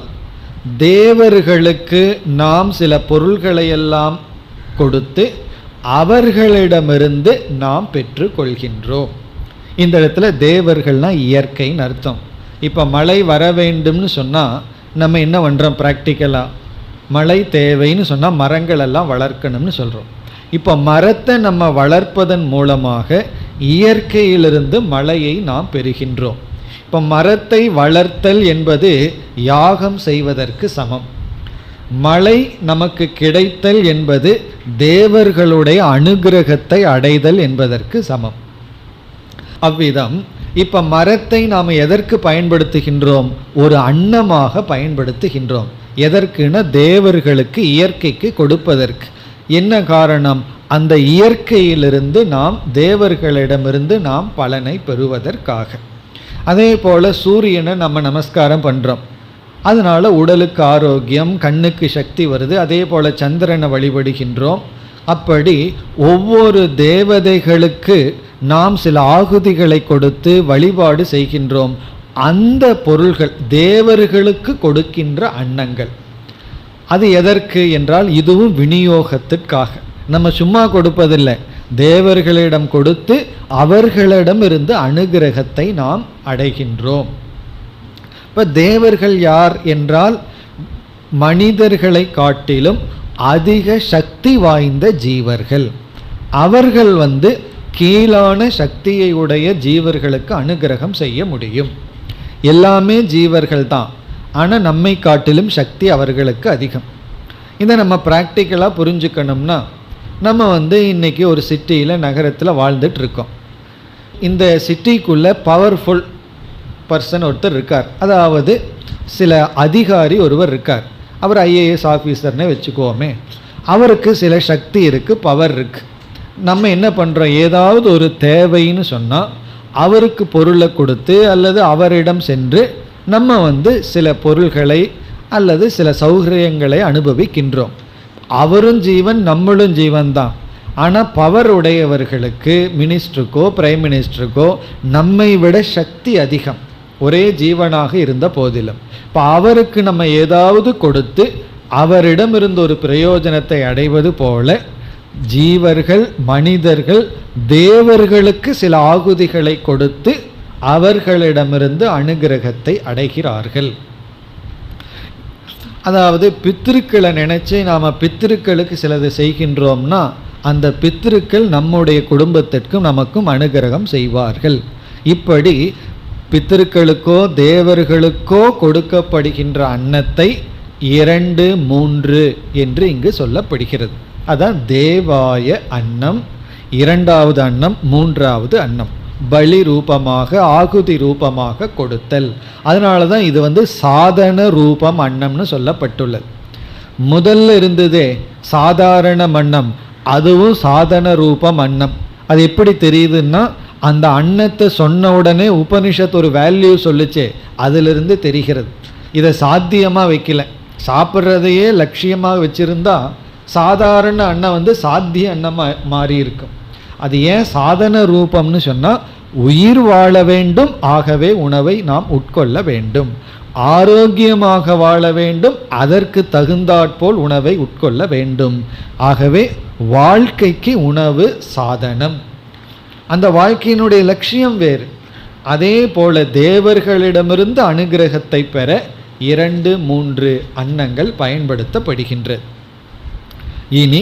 தேவர்களுக்கு நாம் சில பொருள்களையெல்லாம் கொடுத்து அவர்களிடமிருந்து நாம் பெற்று கொள்கின்றோம். இந்த இடத்துல தேவர்கள்னால் இயற்கைன்னு அர்த்தம். இப்போ மழை வர வேண்டும்னு சொன்னால் நம்ம என்ன பண்ணுறோம்? ப்ராக்டிக்கலாக மழை தேவைன்னு சொன்னால் மரங்கள் எல்லாம் வளர்க்கணும்னு சொல்கிறோம். இப்போ மரத்தை நம்ம வளர்ப்பதன் மூலமாக இயற்கையிலிருந்து மழையை நாம் பெறுகின்றோம். இப்போ மரத்தை வளர்த்தல் என்பது யாகம் செய்வதற்கு சமம். மழை நமக்கு கிடைத்தல் என்பது தேவர்களுடைய அனுகிரகத்தை அடைதல் என்பதற்கு சமம். அவ்விதம் இப்போ மரத்தை நாம் எதற்கு பயன்படுத்துகின்றோம்? ஒரு அன்னமாக பயன்படுத்துகின்றோம். எதற்குன்னா தேவர்களுக்கு, இயற்கைக்கு கொடுப்பதற்கு. என்ன காரணம்? அந்த இயற்கையிலிருந்து நாம், தேவர்களிடமிருந்து நாம் பலனை பெறுவதற்காக. அதே போல் சூரியனை நம்ம நமஸ்காரம் பண்ணுறோம், அதனால் உடலுக்கு ஆரோக்கியம், கண்ணுக்கு சக்தி வருது. அதே போல் சந்திரனை வழிபடுகின்றோம். அப்படி ஒவ்வொரு தேவதைகளுக்கு நாம் சில ஆகுதிகளை கொடுத்து வழிபாடு செய்கின்றோம். அந்த பொருள்கள் தேவர்களுக்கு கொடுக்கின்ற அன்னங்கள். அது எதற்கு என்றால் இதுவும் விநியோகத்திற்காக. நம்ம சும்மா கொடுப்பதில்லை, தேவர்களிடம் கொடுத்து அவர்களிடம் இருந்து அனுகிரகத்தை நாம் அடைகின்றோம். இப்போ தேவர்கள் யார் என்றால் மனிதர்களை காட்டிலும் அதிக சக்தி வாய்ந்த ஜீவர்கள். அவர்கள் கீழான சக்தியை உடைய ஜீவர்களுக்கு அனுகிரகம் செய்ய முடியும். எல்லாமே ஜீவர்கள் தான், ஆனால் நம்மை காட்டிலும் சக்தி அவர்களுக்கு அதிகம். இதை நம்ம ப்ராக்டிக்கலாக புரிஞ்சுக்கணும்னா, நம்ம இன்றைக்கி ஒரு சிட்டியில், நகரத்தில் வாழ்ந்துட்டு இருக்கோம். இந்த சிட்டிக்குள்ளே பவர்ஃபுல் பர்சன் ஒருத்தர் இருக்கார், அதாவது சில அதிகாரி ஒருவர் இருக்கார். அவர் ஐஏஎஸ் ஆஃபீஸர்னே வச்சுக்குவோமே. அவருக்கு சில சக்தி இருக்குது, பவர் இருக்குது. நம்ம என்ன பண்ணுறோம்? ஏதாவது ஒரு தேவைன்னு சொன்னால் அவருக்கு பொருளை கொடுத்து அல்லது அவரிடம் சென்று நம்ம சில பொருள்களை அல்லது சில சௌகரியங்களை அனுபவிக்கின்றோம். அவரும் ஜீவன், நம்மளும் ஜீவன் தான். ஆனால் பவர் உடையவர்களுக்கு, மினிஸ்டருக்கோ பிரைம் மினிஸ்டருக்கோ நம்மை விட சக்தி அதிகம், ஒரே ஜீவனாக இருந்த போதிலும். இப்போ அவருக்கு நம்ம ஏதாவது கொடுத்து அவரிடமிருந்து ஒரு பிரயோஜனத்தை அடைவது போல ஜீவர்கள், மனிதர்கள் தேவர்களுக்கு சில ஆகுதிகளை கொடுத்து அவர்களிடமிருந்து அனுகிரகத்தை அடைகிறார்கள். அதாவது பித்திருக்களை நினைச்சு நாம் பித்திருக்களுக்கு சிலது செய்கின்றோம்னா அந்த பித்திருக்கள் நம்முடைய குடும்பத்திற்கும் நமக்கும் அனுகிரகம் செய்வார்கள். இப்படி பித்திருக்களுக்கோ தேவர்களுக்கோ கொடுக்கப்படுகின்ற அன்னத்தை 2, 3 என்று இங்கு சொல்லப்படுகிறது. அதான் தேவாய அன்னம், 2வது அன்னம், 3வது அன்னம். பலி ரூபமாக, ஆகுதி ரூபமாக கொடுத்தல். அதனால தான் இது சாதன ரூபம் அன்னம்னு சொல்லப்பட்டுள்ளது. முதல்ல இருந்ததே சாதாரண அன்னம், அதுவும் சாதன ரூபம் அன்னம். அது எப்படி தெரியுதுன்னா, அந்த அன்னத்தை சொன்ன உடனே உபனிஷத் ஒரு வேல்யூ சொல்லிச்சே, அதிலிருந்து தெரிகிறது. இதை சாத்தியமாக வைக்கல, சாப்பிட்றதையே லட்சியமாக வச்சுருந்தா சாதாரண அன்னம் சாத்திய அன்னமாக மாறி இருக்கும். அது ஏன் சாதன ரூபம்னு சொன்னால், உயிர் வாழ வேண்டும், ஆகவே உணவை நாம் உட்கொள்ள வேண்டும். ஆரோக்கியமாக வாழ வேண்டும், அதற்கு தகுந்தாற்போல் உணவை உட்கொள்ள வேண்டும். ஆகவே வாழ்க்கைக்கு உணவு சாதனம், அந்த வாழ்க்கையினுடைய லட்சியம் வேறு. அதே போல தேவர்களிடமிருந்து அனுகிரகத்தை பெற 2, 3 அன்னங்கள் பயன்படுத்தப்படுகின்றது. இனி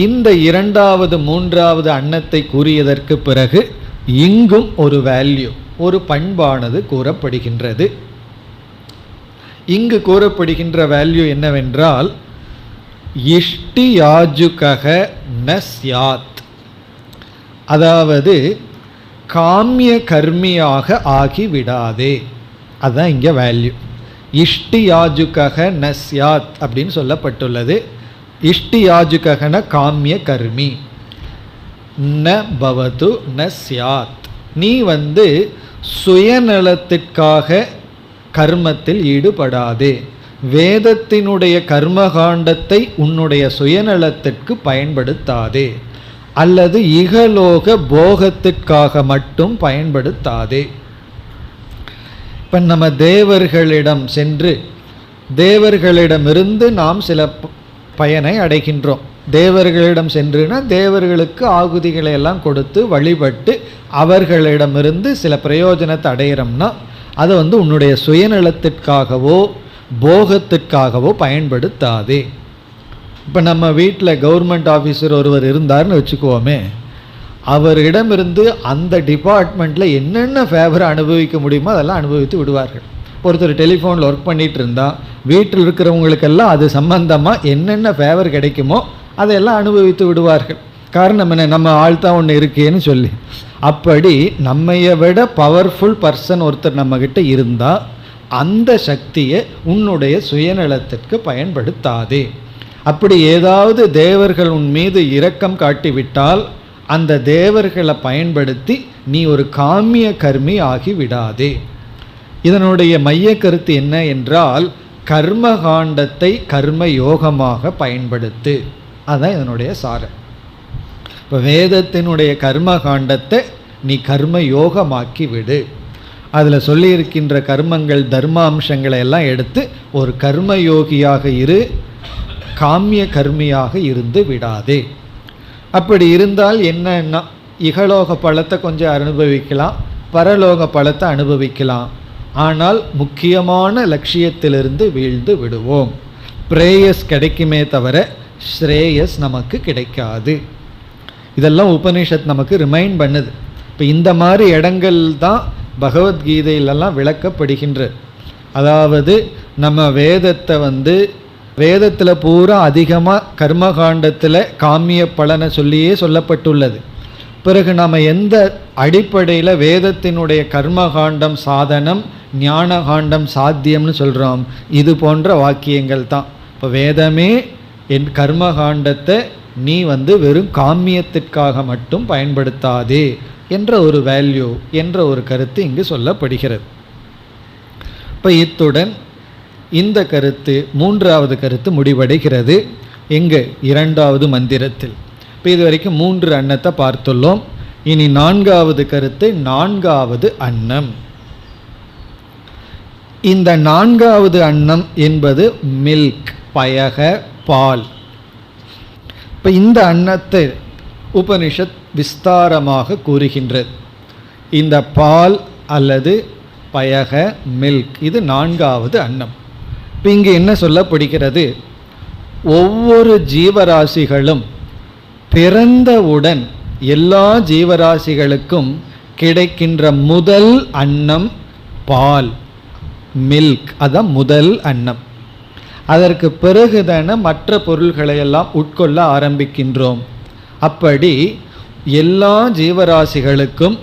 இந்த 2வது 3வது அன்னத்தை கூறியதற்கு பிறகு இங்கும் ஒரு வேல்யூ, ஒரு பண்பானது கூறப்படுகின்றது. இங்கு கூறப்படுகின்ற வேல்யூ என்னவென்றால், இஷ்டி யாஜுகக ந ஸ்யாத். அதாவது காமிய கர்மியாக ஆகிவிடாதே. அதுதான் இங்கே வேல்யூ. இஷ்டி யாஜுகக ந ஸ்யாத் அப்படின்னு சொல்லப்பட்டுள்ளது. இஷ்டி யாஜுகன காமிய கர்மி, ந பவது ந ஸ்யாத். நீ சுயநலத்திற்காக கர்மத்தில் ஈடுபடாதே. வேதத்தினுடைய கர்மகாண்டத்தை உன்னுடைய சுயநலத்திற்கு பயன்படுத்தாதே, அல்லது இகலோக போகத்திற்காக மட்டும் பயன்படுத்தாதே. இப்போ நம்ம தேவர்களிடம் சென்று தேவர்களிடமிருந்து நாம் சில பயனை அடைகின்றோம். தேவர்களிடம் சென்றுனா தேவர்களுக்கு ஆகுதிகளை எல்லாம் கொடுத்து வழிபட்டு அவர்களிடமிருந்து சில பிரயோஜனத்தை அடைகிறோம்னா அதை உன்னுடைய சுயநலத்திற்காகவோ போகத்திற்காகவோ பயன்படுத்தாதே. இப்போ நம்ம வீட்டில் கவர்மெண்ட் ஆஃபீஸர் ஒருவர் இருந்தார்னு வச்சுக்குவோமே, அவரிடமிருந்து அந்த டிபார்ட்மெண்ட்டில் என்னென்ன ஃபேவரை அனுபவிக்க முடியுமோ அதெல்லாம் அனுபவித்து விடுவார்கள். ஒருத்தர் டெலிஃபோனில் ஒர்க் பண்ணிகிட்டு இருந்தால் வீட்டில் இருக்கிறவங்களுக்கெல்லாம் அது சம்பந்தமாக என்னென்ன ஃபேவர் கிடைக்குமோ அதையெல்லாம் அனுபவித்து விடுவார்கள். காரணம் என்ன? நம்ம ஆள் தான் ஒன்று இருக்கேன்னு சொல்லி. அப்படி நம்மைய விட பவர்ஃபுல் பர்சன் ஒருத்தர் நம்மகிட்ட இருந்தால் அந்த சக்தியை உன்னுடைய சுயநலத்திற்கு பயன்படுத்தாதே. அப்படி ஏதாவது தேவர்கள் உன் மீது இரக்கம் காட்டிவிட்டால் அந்த தேவர்களை பயன்படுத்தி நீ ஒரு காமிய கர்மி ஆகி விடாதே. இதனுடைய மைய கருத்து என்ன என்றால், கர்மகாண்டத்தை கர்ம யோகமாக பயன்படுத்து. அதுதான் இதனுடைய சாரம். இப்போ வேதத்தினுடைய கர்மகாண்டத்தை நீ கர்ம யோகமாக்கி விடு. அதில் சொல்லியிருக்கின்ற கர்மங்கள் தர்மாம்சங்களை எல்லாம் எடுத்து ஒரு கர்மயோகியாக இரு, காமிய கர்மியாக இருந்து விடாதே. அப்படி இருந்தால் என்னன்னா, இகலோக பலத்தை கொஞ்சம் அனுபவிக்கலாம், பரலோக பலத்தை அனுபவிக்கலாம். ஆனால் முக்கியமான லட்சியத்திலிருந்து வீழ்ந்து விடுவோம். பிரேயஸ் கிடைக்குமே தவிர ஸ்ரேயஸ் நமக்கு கிடைக்காது. இதெல்லாம் உபனிஷத் நமக்கு ரிமைண்ட் பண்ணுது. இப்போ இந்த மாதிரி இடங்கள் தான் பகவத்கீதையிலெல்லாம் விளக்கப்படுகின்ற. அதாவது நம்ம வேதத்தில் பூரா அதிகமாக கர்மகாண்டத்தில் காமிய பலனை சொல்லியே சொல்லப்பட்டுள்ளது. பிறகு நம்ம எந்த அடிப்படையில் வேதத்தினுடைய கர்மகாண்டம் சாதனம், ஞானகாண்டம் சாத்தியம்னு சொல்கிறோம்? இது போன்ற வாக்கியங்கள் தான். இப்போ வேதமே என் கர்மகாண்டத்தை நீ வெறும் காமியத்திற்காக மட்டும் பயன்படுத்தாதே என்ற ஒரு வேல்யூ, என்ற ஒரு கருத்து இங்கு சொல்லப்படுகிறது. இப்போ இத்துடன் இந்த கருத்து, மூன்றாவது கருத்து முடிவடைகிறது. எங்கு? இரண்டாவது மந்திரத்தில். இப்போ இது வரைக்கும் 3 அன்னத்தை பார்த்துள்ளோம். இனி 4வது கருத்து, 4வது அன்னம். இந்த 4வது அன்னம் என்பது மில்க், பயக, பால். இப்போ இந்த அன்னத்தை உபனிஷத் விஸ்தாரமாக கூறுகின்றது. இந்த பால் அல்லது பயக, மில்க், இது 4வது அன்னம். இப்போ இங்கே என்ன சொல்லப்படுகிறது? ஒவ்வொரு ஜீவராசிகளும் பிறந்தவுடன் எல்லா ஜீவராசிகளுக்கும் கிடைக்கின்ற முதல் அன்னம் பால், மில்க். அதான் முதல் அன்னம். அதற்கு பிறகுதான மற்ற பொருள்களை எல்லாம் உட்கொள்ள ஆரம்பிக்கின்றோம். அப்படி எல்லா ஜீவராசிகளுக்கும்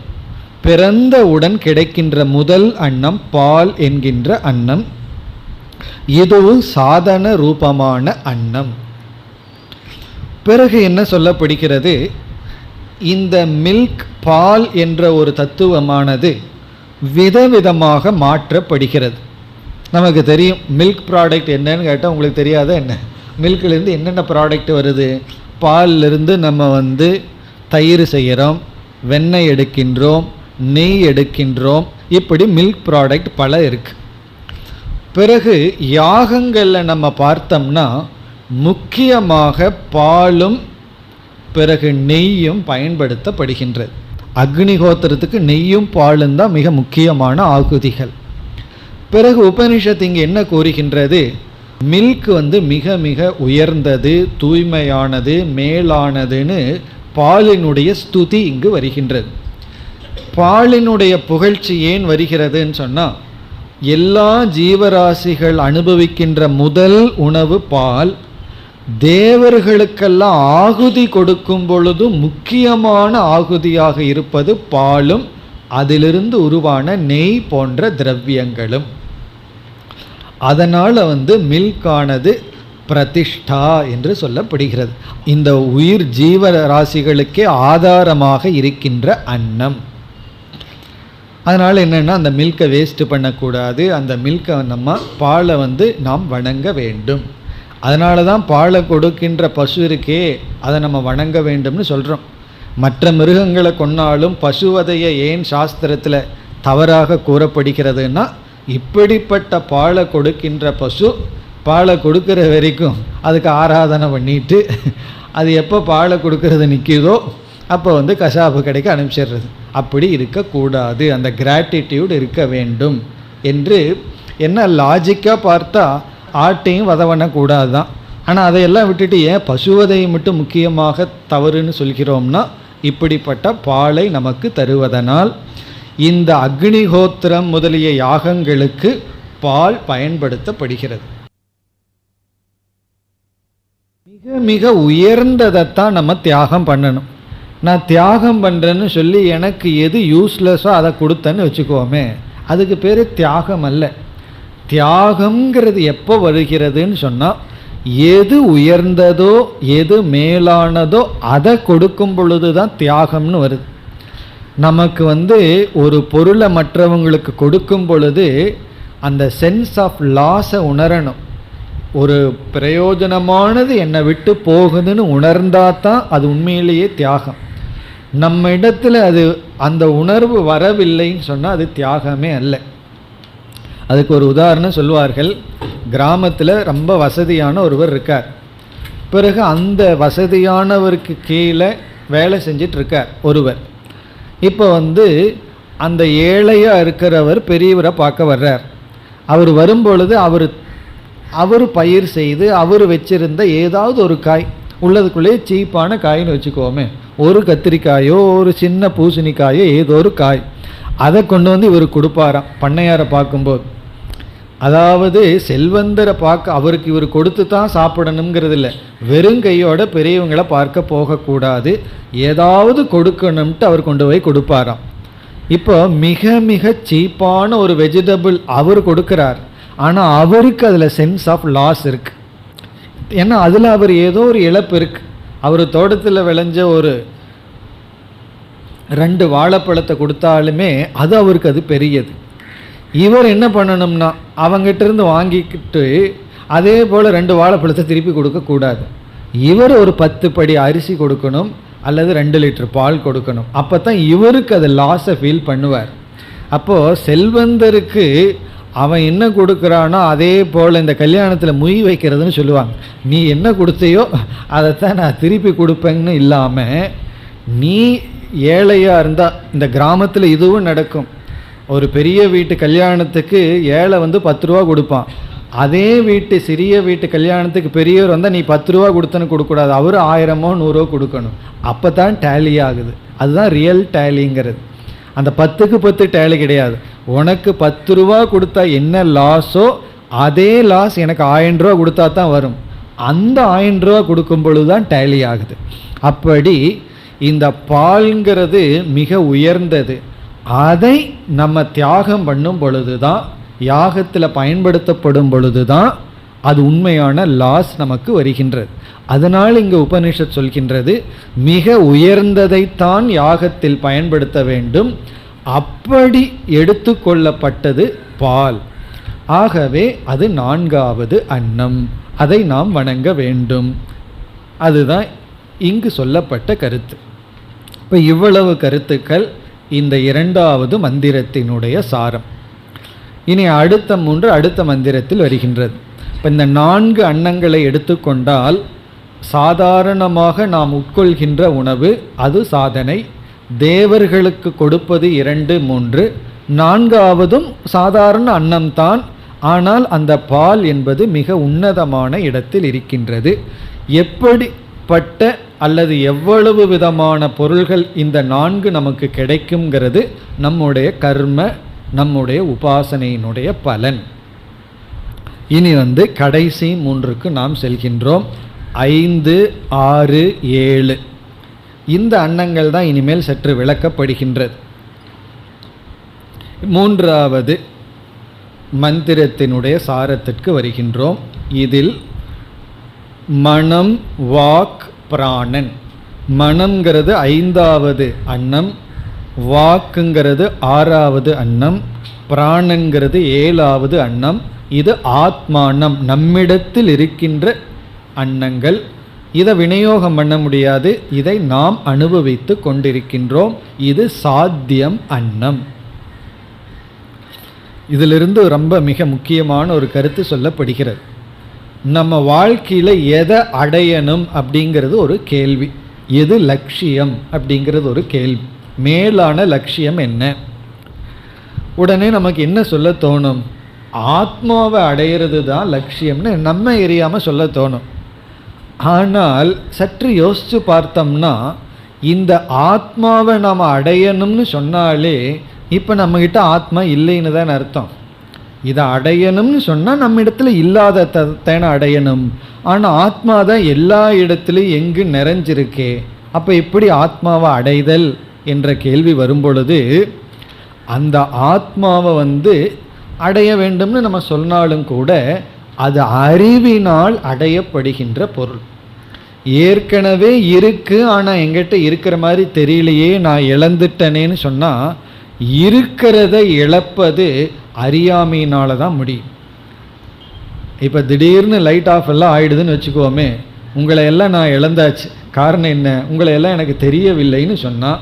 பிறந்தவுடன் கிடைக்கின்ற முதல் அன்னம் பால் என்கின்ற அன்னம். இதுவும் சாதன ரூபமான அன்னம். பிறகு என்ன சொல்லப்படுகிறது? இந்த மில்க், பால் என்ற ஒரு தத்துவமானது விதவிதமாக மாற்றப்படுகிறது. நமக்கு தெரியும் மில்க் ப்ராடக்ட் என்னன்னு கேட்டால் உங்களுக்கு தெரியாத என்ன? மில்க்லேருந்து என்னென்ன ப்ராடக்ட் வருது? பாலிலிருந்து நம்ம தயிர் செய்கிறோம், வெண்ணெய் எடுக்கின்றோம், நெய் எடுக்கின்றோம். இப்படி மில்க் ப்ராடக்ட் பல இருக்குது. பிறகு யாகங்களில் நம்ம பார்த்தோம்னா முக்கியமாக பாலும் பிறகு நெய்யும் பயன்படுத்தப்படுகின்றது. அக்னிஹோத்திரத்துக்கு நெய்யும் பாலும் தான் மிக முக்கியமான ஆகுதிகள். பிறகு உபனிஷத்து இங்கே என்ன கூறுகின்றது? மில்க் மிக மிக உயர்ந்தது, தூய்மையானது, மேலானதுன்னு பாலினுடைய ஸ்துதி இங்கு வருகின்றது. பாலினுடைய புகழ்ச்சி ஏன் வருகிறதுன்னு சொன்னால், எல்லா ஜீவராசிகள் அனுபவிக்கின்ற முதல் உணவு பால். தேவர்களுக்கெல்லாம் ஆகுதி கொடுக்கும் பொழுது முக்கியமான ஆகுதியாக இருப்பது பாலும் அதிலிருந்து உருவான நெய் போன்ற திரவியங்களும். அதனால் மில்கானது பிரதிஷ்டா என்று சொல்லப்படுகிறது. இந்த உயிர் ஜீவராசிகளுக்கே ஆதாரமாக இருக்கின்ற அன்னம். அதனால் என்னென்னா, அந்த மில்கை வேஸ்ட்டு பண்ணக்கூடாது. அந்த மில்கை பாலை நாம் வணங்க வேண்டும். அதனால தான் பாலை கொடுக்கின்ற பசு இருக்கே, அதை நம்ம வணங்க வேண்டும்னு சொல்கிறோம். மற்ற மிருகங்களை கொன்னாலும் பசுவதையை ஏன் சாஸ்திரத்தில் தவறாக கூறப்படுகிறதுன்னா, இப்படிப்பட்ட பாலை கொடுக்கின்ற பசு பாலை கொடுக்கிற வரைக்கும் அதுக்கு ஆராதனை பண்ணிட்டு அது எப்போ பாலை கொடுக்கறது நிற்கிதோ அப்போ கசாப்பு கடைக்கு அனுப்பிச்சிடுறது. அப்படி இருக்கக்கூடாது. அந்த கிராட்டிடியூட் இருக்க வேண்டும் என்று என்ன லாஜிக்காக பார்த்தா ஆட்டையும் வதவனக்கூடாது தான். ஆனால் அதையெல்லாம் விட்டுட்டு ஏன் பசுவதையை மட்டும் முக்கியமாக தவறுன்னு சொல்கிறோம்னா, இப்படிப்பட்ட பாலை நமக்கு தருவதனால் இந்த அக்னிஹோத்திரம் முதலிய யாகங்களுக்கு பால் பயன்படுத்தப்படுகிறது. மிக மிக உயர்ந்ததைத்தான் நம்ம தியாகம் பண்ணணும். நான் தியாகம் பண்ணுறேன்னு சொல்லி எனக்கு எது யூஸ்லெஸ்ஸோ அதை கொடுத்தேன்னு வச்சுக்கோமே, அதுக்கு பேர் தியாகம் அல்ல. தியாகம்ங்கிறது எப்போ வருகிறதுன்னு சொன்னால், எது உயர்ந்ததோ எது மேலானதோ அதை கொடுக்கும் பொழுது தான் தியாகம்னு வருது. நமக்கு ஒரு பொருளை மற்றவங்களுக்கு கொடுக்கும் பொழுது அந்த சென்ஸ் ஆஃப் லாஸை உணரணும். ஒரு பிரயோஜனமானது என்னை விட்டு போகுதுன்னு உணர்ந்தா தான் அது உண்மையிலேயே தியாகம். நம்ம இடத்துல அது அந்த உணர்வு வரவில்லைன்னு சொன்னால் அது தியாகமே அல்ல. அதுக்கு ஒரு உதாரணம் சொல்வார்கள். கிராமத்தில் ரொம்ப வசதியான ஒருவர் இருக்கார். பிறகு அந்த வசதியானவருக்கு கீழே வேலை செஞ்சிட்ருக்கார் ஒருவர். இப்போ அந்த ஏழையாக இருக்கிறவர் பெரியவரை பார்க்க வர்றார். அவர் வரும்பொழுது அவர் பயிர் செய்து அவர் வச்சிருந்த ஏதாவது ஒரு காய், உள்ளதுக்குள்ளேயே சீப்பான காயின்னு வச்சுக்கோமே, ஒரு கத்திரிக்காயோ ஒரு சின்ன பூசணிக்காயோ ஏதோ ஒரு காய், அதை கொண்டு இவர் கொடுப்பாராம் பண்ணையாரை பார்க்கும்போது. அதாவது செல்வந்தரை பார்க்க அவருக்கு இவர் கொடுத்து தான் சாப்பிடணுங்கிறது இல்லை, வெறுங்கையோட பெரியவங்களை பார்க்க போகக்கூடாது, ஏதாவது கொடுக்கணும்ட்டு அவர் கொண்டு போய் கொடுப்பாராம். இப்போ மிக மிக சீப்பான ஒரு வெஜிடபிள் அவர் கொடுக்குறார், ஆனால் அவருக்கு அதில் சென்ஸ் ஆஃப் லாஸ் இருக்குது. ஏன்னா அதில் அவர் ஏதோ ஒரு இழப்பு இருக்குது. அவர் தோட்டத்தில் விளைஞ்ச ஒரு 2 வாழைப்பழத்தை கொடுத்தாலுமே அது அவருக்கு அது பெரியது. இவர் என்ன பண்ணணும்னா அவங்ககிட்ட இருந்து வாங்கிக்கிட்டு அதே போல் 2 வாழைப்பழத்தை திருப்பி கொடுக்கக்கூடாது. இவர் ஒரு 10 படி அரிசி கொடுக்கணும் அல்லது 2 லிட்டர் பால் கொடுக்கணும். அப்போ தான் இவருக்கு அது லாஸை ஃபீல் பண்ணுவார். அப்போது செல்வந்தருக்கு அவன் என்ன கொடுக்குறானோ அதே போல் இந்த கல்யாணத்தில் முய் வைக்கிறதுன்னு சொல்லுவாங்க. நீ என்ன கொடுத்தையோ அதைத்தான் நான் திருப்பி கொடுப்பேன்னு இல்லாமல், நீ ஏழையாக இருந்தால் இந்த கிராமத்தில் இதுவும் நடக்கும். ஒரு பெரிய வீட்டு கல்யாணத்துக்கு ஏழை 10 ரூபா கொடுப்பான். அதே வீட்டு சிறிய வீட்டு கல்யாணத்துக்கு பெரியவர் வந்தால் நீ 10 ரூபா கொடுத்தன்னு கொடுக்கக்கூடாது, அவர் 1000 100 கொடுக்கணும். அப்போ தான் டேலி ஆகுது. அதுதான் ரியல் டேலிங்கிறது. அந்த 10க்கு 10 டேலி கிடையாது. உனக்கு 10 ரூபா கொடுத்தா என்ன லாஸோ அதே லாஸ் எனக்கு 1000 ரூபா கொடுத்தா தான் வரும். அந்த 1000 ரூபா கொடுக்கும் பொழுது தான் டேலி ஆகுது. அப்படி இந்த பால்ங்கிறது மிக உயர்ந்தது. அதை நம்ம தியாகம் பண்ணும் பொழுது தான், யாகத்தில் பயன்படுத்தப்படும் பொழுது தான் அது உண்மையான லாஸ் நமக்கு வருகின்றது. அதனால் இங்கு உபனிஷத் சொல்கின்றது, மிக உயர்ந்ததைத்தான் யாகத்தில் பயன்படுத்த வேண்டும். அப்படி எடுத்துக்கொள்ளப்பட்டது பால். ஆகவே அது 4வது அன்னம், அதை நாம் வணங்க வேண்டும். அதுதான் இங்கு சொல்லப்பட்ட கருத்து. இப்போ இவ்வளவு கருத்துக்கள் இந்த 2வது மந்திரத்தினுடைய சாரம். இனி அடுத்த 3 அடுத்த மந்திரத்தில் வருகின்றது. இப்போ இந்த 4 அன்னங்களை எடுத்துக்கொண்டால், சாதாரணமாக நாம் உட்கொள்கின்ற உணவு அது சாதனை, தேவர்களுக்கு கொடுப்பது 2 3, 4வதும் சாதாரண அன்னம்தான். ஆனால் அந்த பால் என்பது மிக உன்னதமான இடத்தில் இருக்கின்றது. எப்படிப்பட்ட அல்லது எவ்வளவு விதமான பொருள்கள் இந்த 4 நமக்கு கிடைக்குங்கிறது நம்முடைய கர்ம, நம்முடைய உபாசனையினுடைய பலன். இனி கடைசி 3க்கு நாம் செல்கின்றோம். 5 6 7 இந்த அன்னங்கள் தான் இனிமேல் சற்று விளக்கப்படுகின்றது. 3வது மந்திரத்தினுடைய சாரத்திற்கு வருகின்றோம். இதில் மனம் வாக் பிராணன், மனம்ங்கிறது 5வது அன்னம், வாக்குங்கிறது 6வது அன்னம், பிராணன்கிறது 7வது அன்னம். இது ஆத்மானம், நம்மிடத்தில் இருக்கின்ற அன்னங்கள். இதை விநியோகம் பண்ண முடியாது, இதை நாம் அனுபவித்து கொண்டிருக்கின்றோம். இது சாத்தியம் அன்னம். இதிலிருந்து ரொம்ப மிக முக்கியமான ஒரு கருத்து சொல்லப்படுகிறது. நம்ம வாழ்க்கையில் எதை அடையணும் அப்படிங்கிறது ஒரு கேள்வி, எது லட்சியம் அப்படிங்கிறது ஒரு கேள்வி. மேலான லட்சியம் என்ன? உடனே நமக்கு என்ன சொல்ல தோணும்? ஆத்மாவை அடையிறது தான் லட்சியம்னு நம்ம எரியாமல் சொல்ல தோணும். ஆனால் சற்று யோசித்து பார்த்தோம்னா, இந்த ஆத்மாவை நாம் அடையணும்னு சொன்னாலே இப்போ நம்மக்கிட்ட ஆத்மா இல்லைன்னு தான் அர்த்தம். இதை அடையணும்னு சொன்னால் நம்ம இடத்துல இல்லாத தேனை அடையணும். ஆனால் ஆத்மா தான் எல்லா இடத்துலையும் எங்கு நிறைஞ்சிருக்கே, அப்போ எப்படி ஆத்மாவை அடைதல் என்ற கேள்வி வரும்பொழுது, அந்த ஆத்மாவை அடைய வேண்டும்னு நம்ம சொன்னாலும் கூட அது அறிவினால் அடையப்படுகின்ற பொருள். ஏற்கனவே இருக்கு, ஆனால் எங்கிட்ட இருக்கிற மாதிரி தெரியலையே, நான் இழந்துட்டனேன்னு சொன்னால், இருக்கிறத இழப்பது அறியாமையினால தான் முடியும். இப்போ திடீர்னு லைட் ஆஃப் எல்லாம் ஆயிடுதுன்னு வச்சுக்கோமே, உங்களை எல்லாம் நான் இழந்தாச்சு. காரணம் என்ன? உங்களை எல்லாம் எனக்கு தெரியவில்லைன்னு சொன்னால்,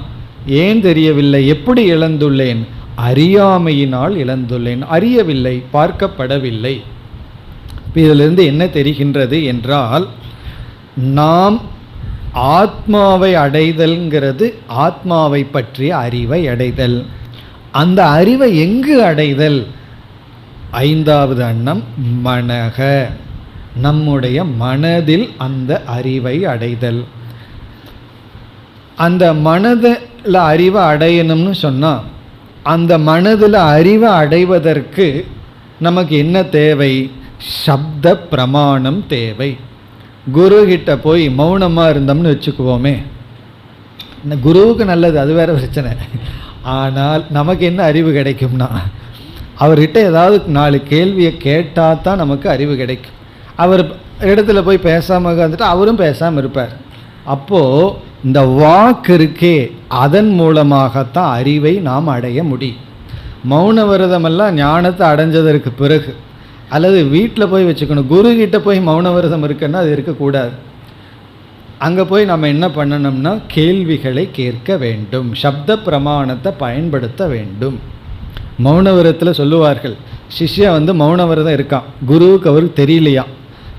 ஏன் தெரியவில்லை? எப்படி இழந்துள்ளேன்? அறியாமையினால் இழந்துள்ளேன். அறியவில்லை, பார்க்கப்படவில்லை. இப்போ இதிலிருந்து என்ன தெரிகின்றது என்றால், நாம் ஆத்மாவை அடைதல்ங்கிறது ஆத்மாவை பற்றிய அறிவை அடைதல். அந்த அறிவை எங்கு அடைதல்? ஐந்தாவது அன்னம் மனக, நம்முடைய மனதில் அந்த அறிவை அடைதல். அந்த மனதில் அறிவை அடையணும்னு சொன்னால், அந்த மனதில் அறிவை அடைவதற்கு நமக்கு என்ன தேவை? சப்த பிரமாணம் தேவை. குரு கிட்ட போய் மௌனமாக இருந்தோம்னு வச்சுக்குவோமே, இந்த குருவுக்கு நல்லது, அது வேற பிரச்சனை. ஆனால் நமக்கு என்ன அறிவு கிடைக்கும்னா, அவர்கிட்ட ஏதாவது 4 கேள்வியை கேட்டால் தான் நமக்கு அறிவு கிடைக்கும். அவர் இடத்துல போய் பேசாமல் வந்துட்டு அவரும் பேசாமல் இருப்பார். அப்போது இந்த வாக்கு இருக்கே, அதன் மூலமாகத்தான் அறிவை நாம் அடைய முடியும். மௌன விரதமெல்லாம் ஞானத்தை அடைஞ்சதற்கு பிறகு, அல்லது வீட்டில் போய் வச்சுக்கணும். குரு கிட்ட போய் மௌன விரதம் இருக்குன்னா அது இருக்கக்கூடாது. அங்கே போய் நம்ம என்ன பண்ணணும்னா, கேள்விகளை கேட்க வேண்டும், சப்த பிரமாணத்தை பயன்படுத்த வேண்டும். மௌன விரதத்தில் சொல்லுவார்கள், சிஷ்யன் மௌன விரதம் இருக்கான், குருவுக்கு அவருக்கு தெரியலையா.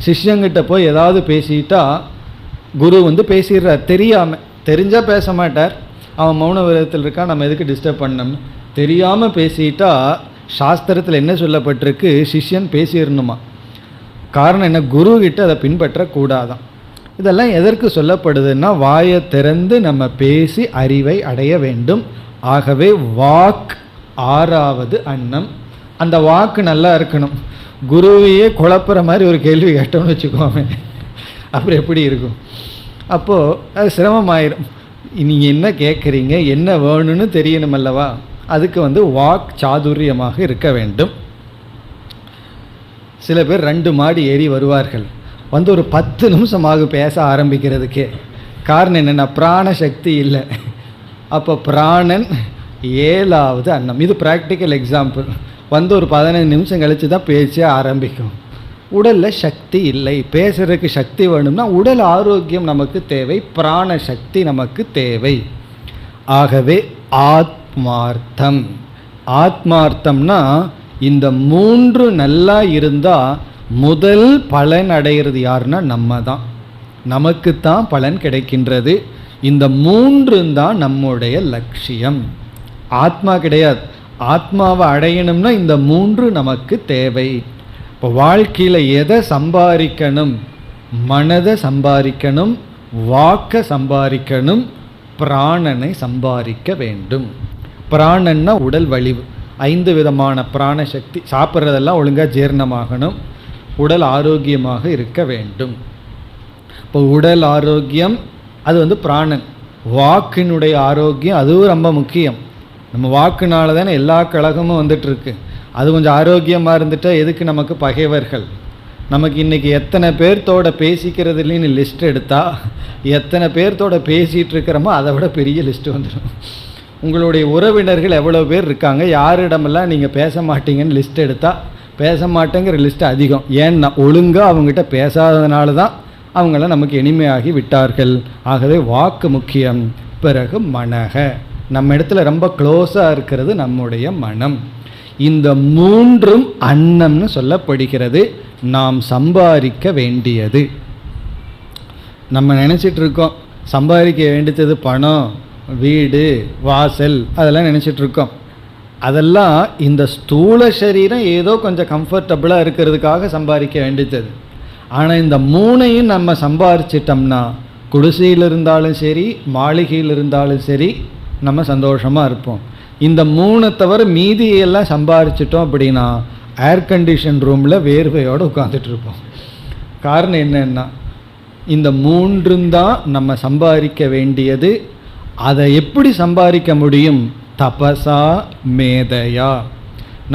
சிஷ்யங்கிட்ட போய் ஏதாவது பேசிட்டா குரு பேசிடுறார் தெரியாமல். தெரிஞ்சால் பேச மாட்டார், அவன் மௌன விரதத்தில் இருக்கான், நம்ம எதுக்கு டிஸ்டர்ப் பண்ணோம்னு. தெரியாமல் பேசிட்டா சாஸ்திரத்தில் என்ன சொல்லப்பட்டிருக்கு? சிஷ்யன் பேசிடணுமா. காரணம் என்ன? குரு கிட்ட அதை பின்பற்றக்கூடாதான். இதெல்லாம் எதற்கு சொல்லப்படுதுன்னா, வாயை திறந்து நம்ம பேசி அறிவை அடைய வேண்டும். ஆகவே வாக் 6வது அன்னம். அந்த வாக்கு நல்லா இருக்கணும். குருவையே குழப்புற மாதிரி ஒரு கேள்வி கேட்டோம்னு வச்சுக்கோமே, அப்புறம் எப்படி இருக்கும்? அப்போது அது சிரமமாயிரும். நீங்கள் என்ன கேட்குறீங்க, என்ன வேணும்னு தெரியணும் அல்லவா? அதுக்கு வாக் சாதுரியமாக இருக்க வேண்டும். சில பேர் 2 மாடி ஏறி வருவார்கள், ஒரு 10 நிமிஷமாக பேச ஆரம்பிக்கிறதுக்கே. காரணம் என்னென்னா, பிராண சக்தி இல்லை. அப்போ பிராணன் 7வது அன்னம். இது ப்ராக்டிக்கல் எக்ஸாம்பிள். ஒரு 15 நிமிஷம் கழித்து தான் பேச்சே ஆரம்பிக்கும். உடலில் சக்தி இல்லை. பேசுறதுக்கு சக்தி வேணும்னா உடல் ஆரோக்கியம் நமக்கு தேவை, பிராண சக்தி நமக்கு தேவை. ஆகவே ஆத்மார்த்தம். ஆத்மார்த்தம்னா இந்த 3 நல்லா இருந்தால் முதல் பலன் அடைகிறது யாருன்னா நம்ம தான். நமக்கு தான் பலன் கிடைக்கின்றது. இந்த 3 தான் நம்முடைய லட்சியம். ஆத்மா கிடையாது. ஆத்மாவை அடையணும்னா இந்த 3 நமக்கு தேவை. இப்போ வாழ்க்கையில் எதை சம்பாதிக்கணும்? மனதை சம்பாதிக்கணும், வாக்கை சம்பாதிக்கணும், பிராணனை சம்பாதிக்க வேண்டும். பிராணன்னா உடல் வலிவு. 5 விதமான பிராண சக்தி. சாப்பிட்றதெல்லாம் ஒழுங்காக ஜீரணமாகணும், உடல் ஆரோக்கியமாக இருக்க வேண்டும். இப்போ உடல் ஆரோக்கியம் அது பிராணன். வாக்கினுடைய ஆரோக்கியம் அதுவும் ரொம்ப முக்கியம். நம்ம வாக்குனால தானே எல்லா கழகமும் வந்துட்டுருக்கு. அது கொஞ்சம் ஆரோக்கியமாக இருந்துட்டால் எதுக்கு நமக்கு பகைவர்கள்? நமக்கு இன்றைக்கி எத்தனை பேர்த்தோட பேசிக்கிறதுலேன்னு லிஸ்ட் எடுத்தால், எத்தனை பேர்த்தோட பேசிகிட்டு இருக்கிறோமோ அதை விட பெரிய லிஸ்ட்டு வந்துடும். உங்களுடைய உறவினர்கள் எவ்வளோ பேர் இருக்காங்க, யாரிடமெல்லாம் நீங்கள் பேச மாட்டீங்கன்னு லிஸ்ட் எடுத்தால் பேச மாட்டேங்கிற லிஸ்ட்டு அதிகம். ஏன்னா ஒழுங்காக அவங்ககிட்ட பேசாததுனால தான் அவங்கள நமக்கு இனிமையாகி விட்டார்கள். ஆகவே வாக்கு முக்கியம். பிறகு மனக, நம்ம இடத்துல ரொம்ப க்ளோஸாக இருக்கிறது நம்முடைய மனம். இந்த 3ம் அன்னம்னு சொல்லப்படுகிறது. நாம் சம்பாதிக்க வேண்டியது. நம்ம நினச்சிட்டு இருக்கோம் சம்பாதிக்க வேண்டியது பணம், வீடு, வாசல், அதெல்லாம் நினச்சிட்டு இருக்கோம். அதெல்லாம் இந்த ஸ்தூல சரீரம் ஏதோ கொஞ்சம் கம்ஃபர்டபுளாக இருக்கிறதுக்காக சம்பாதிக்க வேண்டியது. ஆனால் இந்த 3ஐயும் நம்ம சம்பாதிச்சிட்டோம்னா, குடிசையில் இருந்தாலும் சரி, மாளிகையில் இருந்தாலும் சரி, நம்ம சந்தோஷமாக இருப்போம். இந்த 3 தவிர மீதியெல்லாம் சம்பாதிச்சிட்டோம் அப்படின்னா ஏர் கண்டிஷன் ரூமில் வேர்வையோடு உட்காந்துட்டு இருப்போம். காரணம் என்னென்னா, இந்த மூன்றும் தான் நம்ம சம்பாதிக்க வேண்டியது. அதை எப்படி சம்பாதிக்க முடியும்? தபசா மேதையா.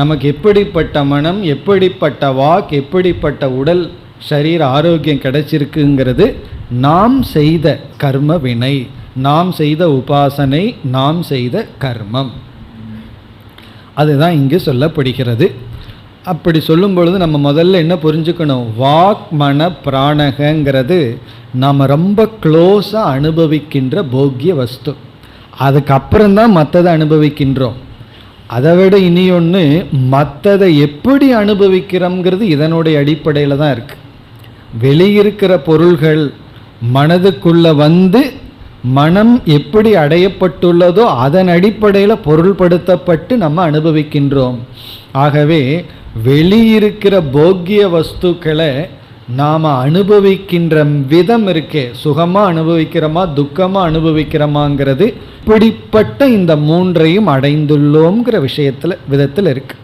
நமக்கு எப்படிப்பட்ட மனம், எப்படிப்பட்ட வாக், எப்படிப்பட்ட உடல் சரீர ஆரோக்கியம் கிடைச்சிருக்குங்கிறது நாம் செய்த கர்ம வினை, நாம் செய்த உபாசனை, நாம் செய்த கர்மம். அதுதான் இங்கு சொல்லப்படுகிறது. அப்படி சொல்லும் பொழுது நம்ம முதல்ல என்ன புரிஞ்சுக்கணும்? வாக் மன பிராணகங்கிறது நாம் ரொம்ப க்ளோஸாக அனுபவிக்கின்ற போக்கிய வஸ்து. அதுக்கப்புறம்தான் மற்றதை அனுபவிக்கின்றோம். அதை விட இனி ஒன்று, மற்றதை எப்படி அனுபவிக்கிறோங்கிறது இதனுடைய அடிப்படையில் தான் இருக்குது. வெளியிருக்கிற பொருள்கள் மனதுக்குள்ள வந்து மனம் எப்படி அடையப்பட்டுள்ளதோ அதன் அடிப்படையில் பொருள்படுத்தப்பட்டு நம்ம அனுபவிக்கின்றோம். ஆகவே வெளியிருக்கிற போக்கிய வஸ்துக்களை நாம் அனுபவிக்கின்ற விதம் இருக்கே, சுகமாக அனுபவிக்கிறோமா துக்கமாக அனுபவிக்கிறோமாங்கிறது இப்படிப்பட்ட இந்த மூன்றையும் அடைந்துள்ளோங்கிற விதத்தில் இருக்கு.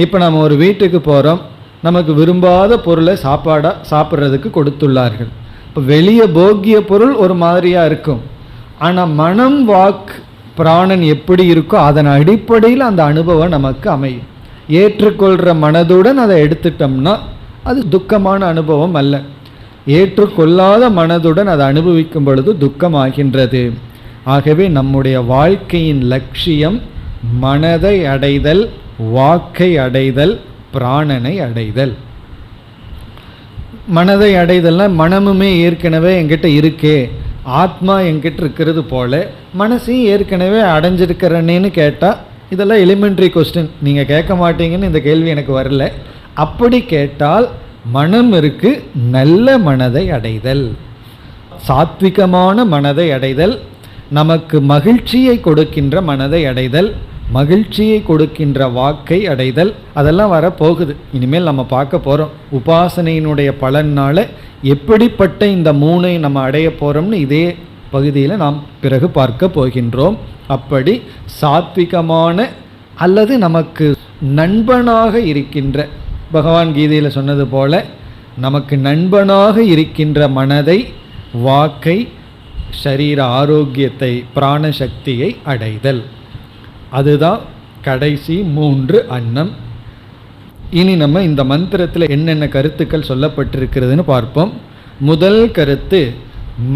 இப்போ நம்ம ஒரு வீட்டுக்கு போகிறோம், நமக்கு விரும்பாத பொருளை சாப்பாடாக சாப்பிட்றதுக்கு கொடுத்துள்ளார்கள். இப்போ வெளியே போக்கிய பொருள் ஒரு மாதிரியாக இருக்கும், ஆனால் மனம் வாக் பிராணன் எப்படி இருக்கோ அதன் அடிப்படையில் அந்த அனுபவம் நமக்கு அமையும். ஏற்றுக்கொள்கிற மனதுடன் அதை எடுத்துட்டோம்னா அது துக்கமான அனுபவம் அல்ல. ஏற்றுக்கொள்ளாத மனதுடன் அதை அனுபவிக்கும் பொழுது துக்கமாகின்றது. ஆகவே நம்முடைய வாழ்க்கையின் லட்சியம் மனதை அடைதல், வாக்கை அடைதல், பிராணனை அடைதல். மனதை அடைதல்னா மனமுமே ஏற்கனவே என்கிட்ட இருக்கே, ஆத்மா என்கிட்ட இருக்கிறது போல மனசையும் ஏற்கனவே அடைஞ்சிருக்கிறேன்னு கேட்டால், இதெல்லாம் எலிமெண்ட்ரி கொஸ்டின், நீங்கள் கேட்க மாட்டீங்கன்னு இந்த கேள்வி எனக்கு வரல. அப்படி கேட்டால் மனம் இருக்கு, நல்ல மனதை அடைதல், சாத்விகமான மனதை அடைதல், நமக்கு மகிழ்ச்சியை கொடுக்கின்ற மனதை அடைதல், மகிழ்ச்சியை கொடுக்கின்ற வாக்கை அடைதல், அதெல்லாம் வரப்போகுது. இனிமேல் நம்ம பார்க்க போகிறோம் உபாசனையினுடைய பலனால எப்படிப்பட்ட இந்த மூணை நம்ம அடைய போகிறோம்னு இதே பகுதியில் நாம் பிறகு பார்க்க போகின்றோம். அப்படி சாத்விகமான அல்லது நமக்கு நண்பனாக இருக்கின்ற, பகவான் கீதையில் சொன்னது போல நமக்கு நண்பனாக இருக்கின்ற மனதை, வாக்கை, சரீர ஆரோக்கியத்தை, பிராணசக்தியை அடைதல், அதுதான் கடைசி 3 அன்னம். இனி நம்ம இந்த மந்திரத்தில் என்னென்ன கருத்துக்கள் சொல்லப்பட்டிருக்கிறதுன்னு பார்ப்போம். முதல் கருத்து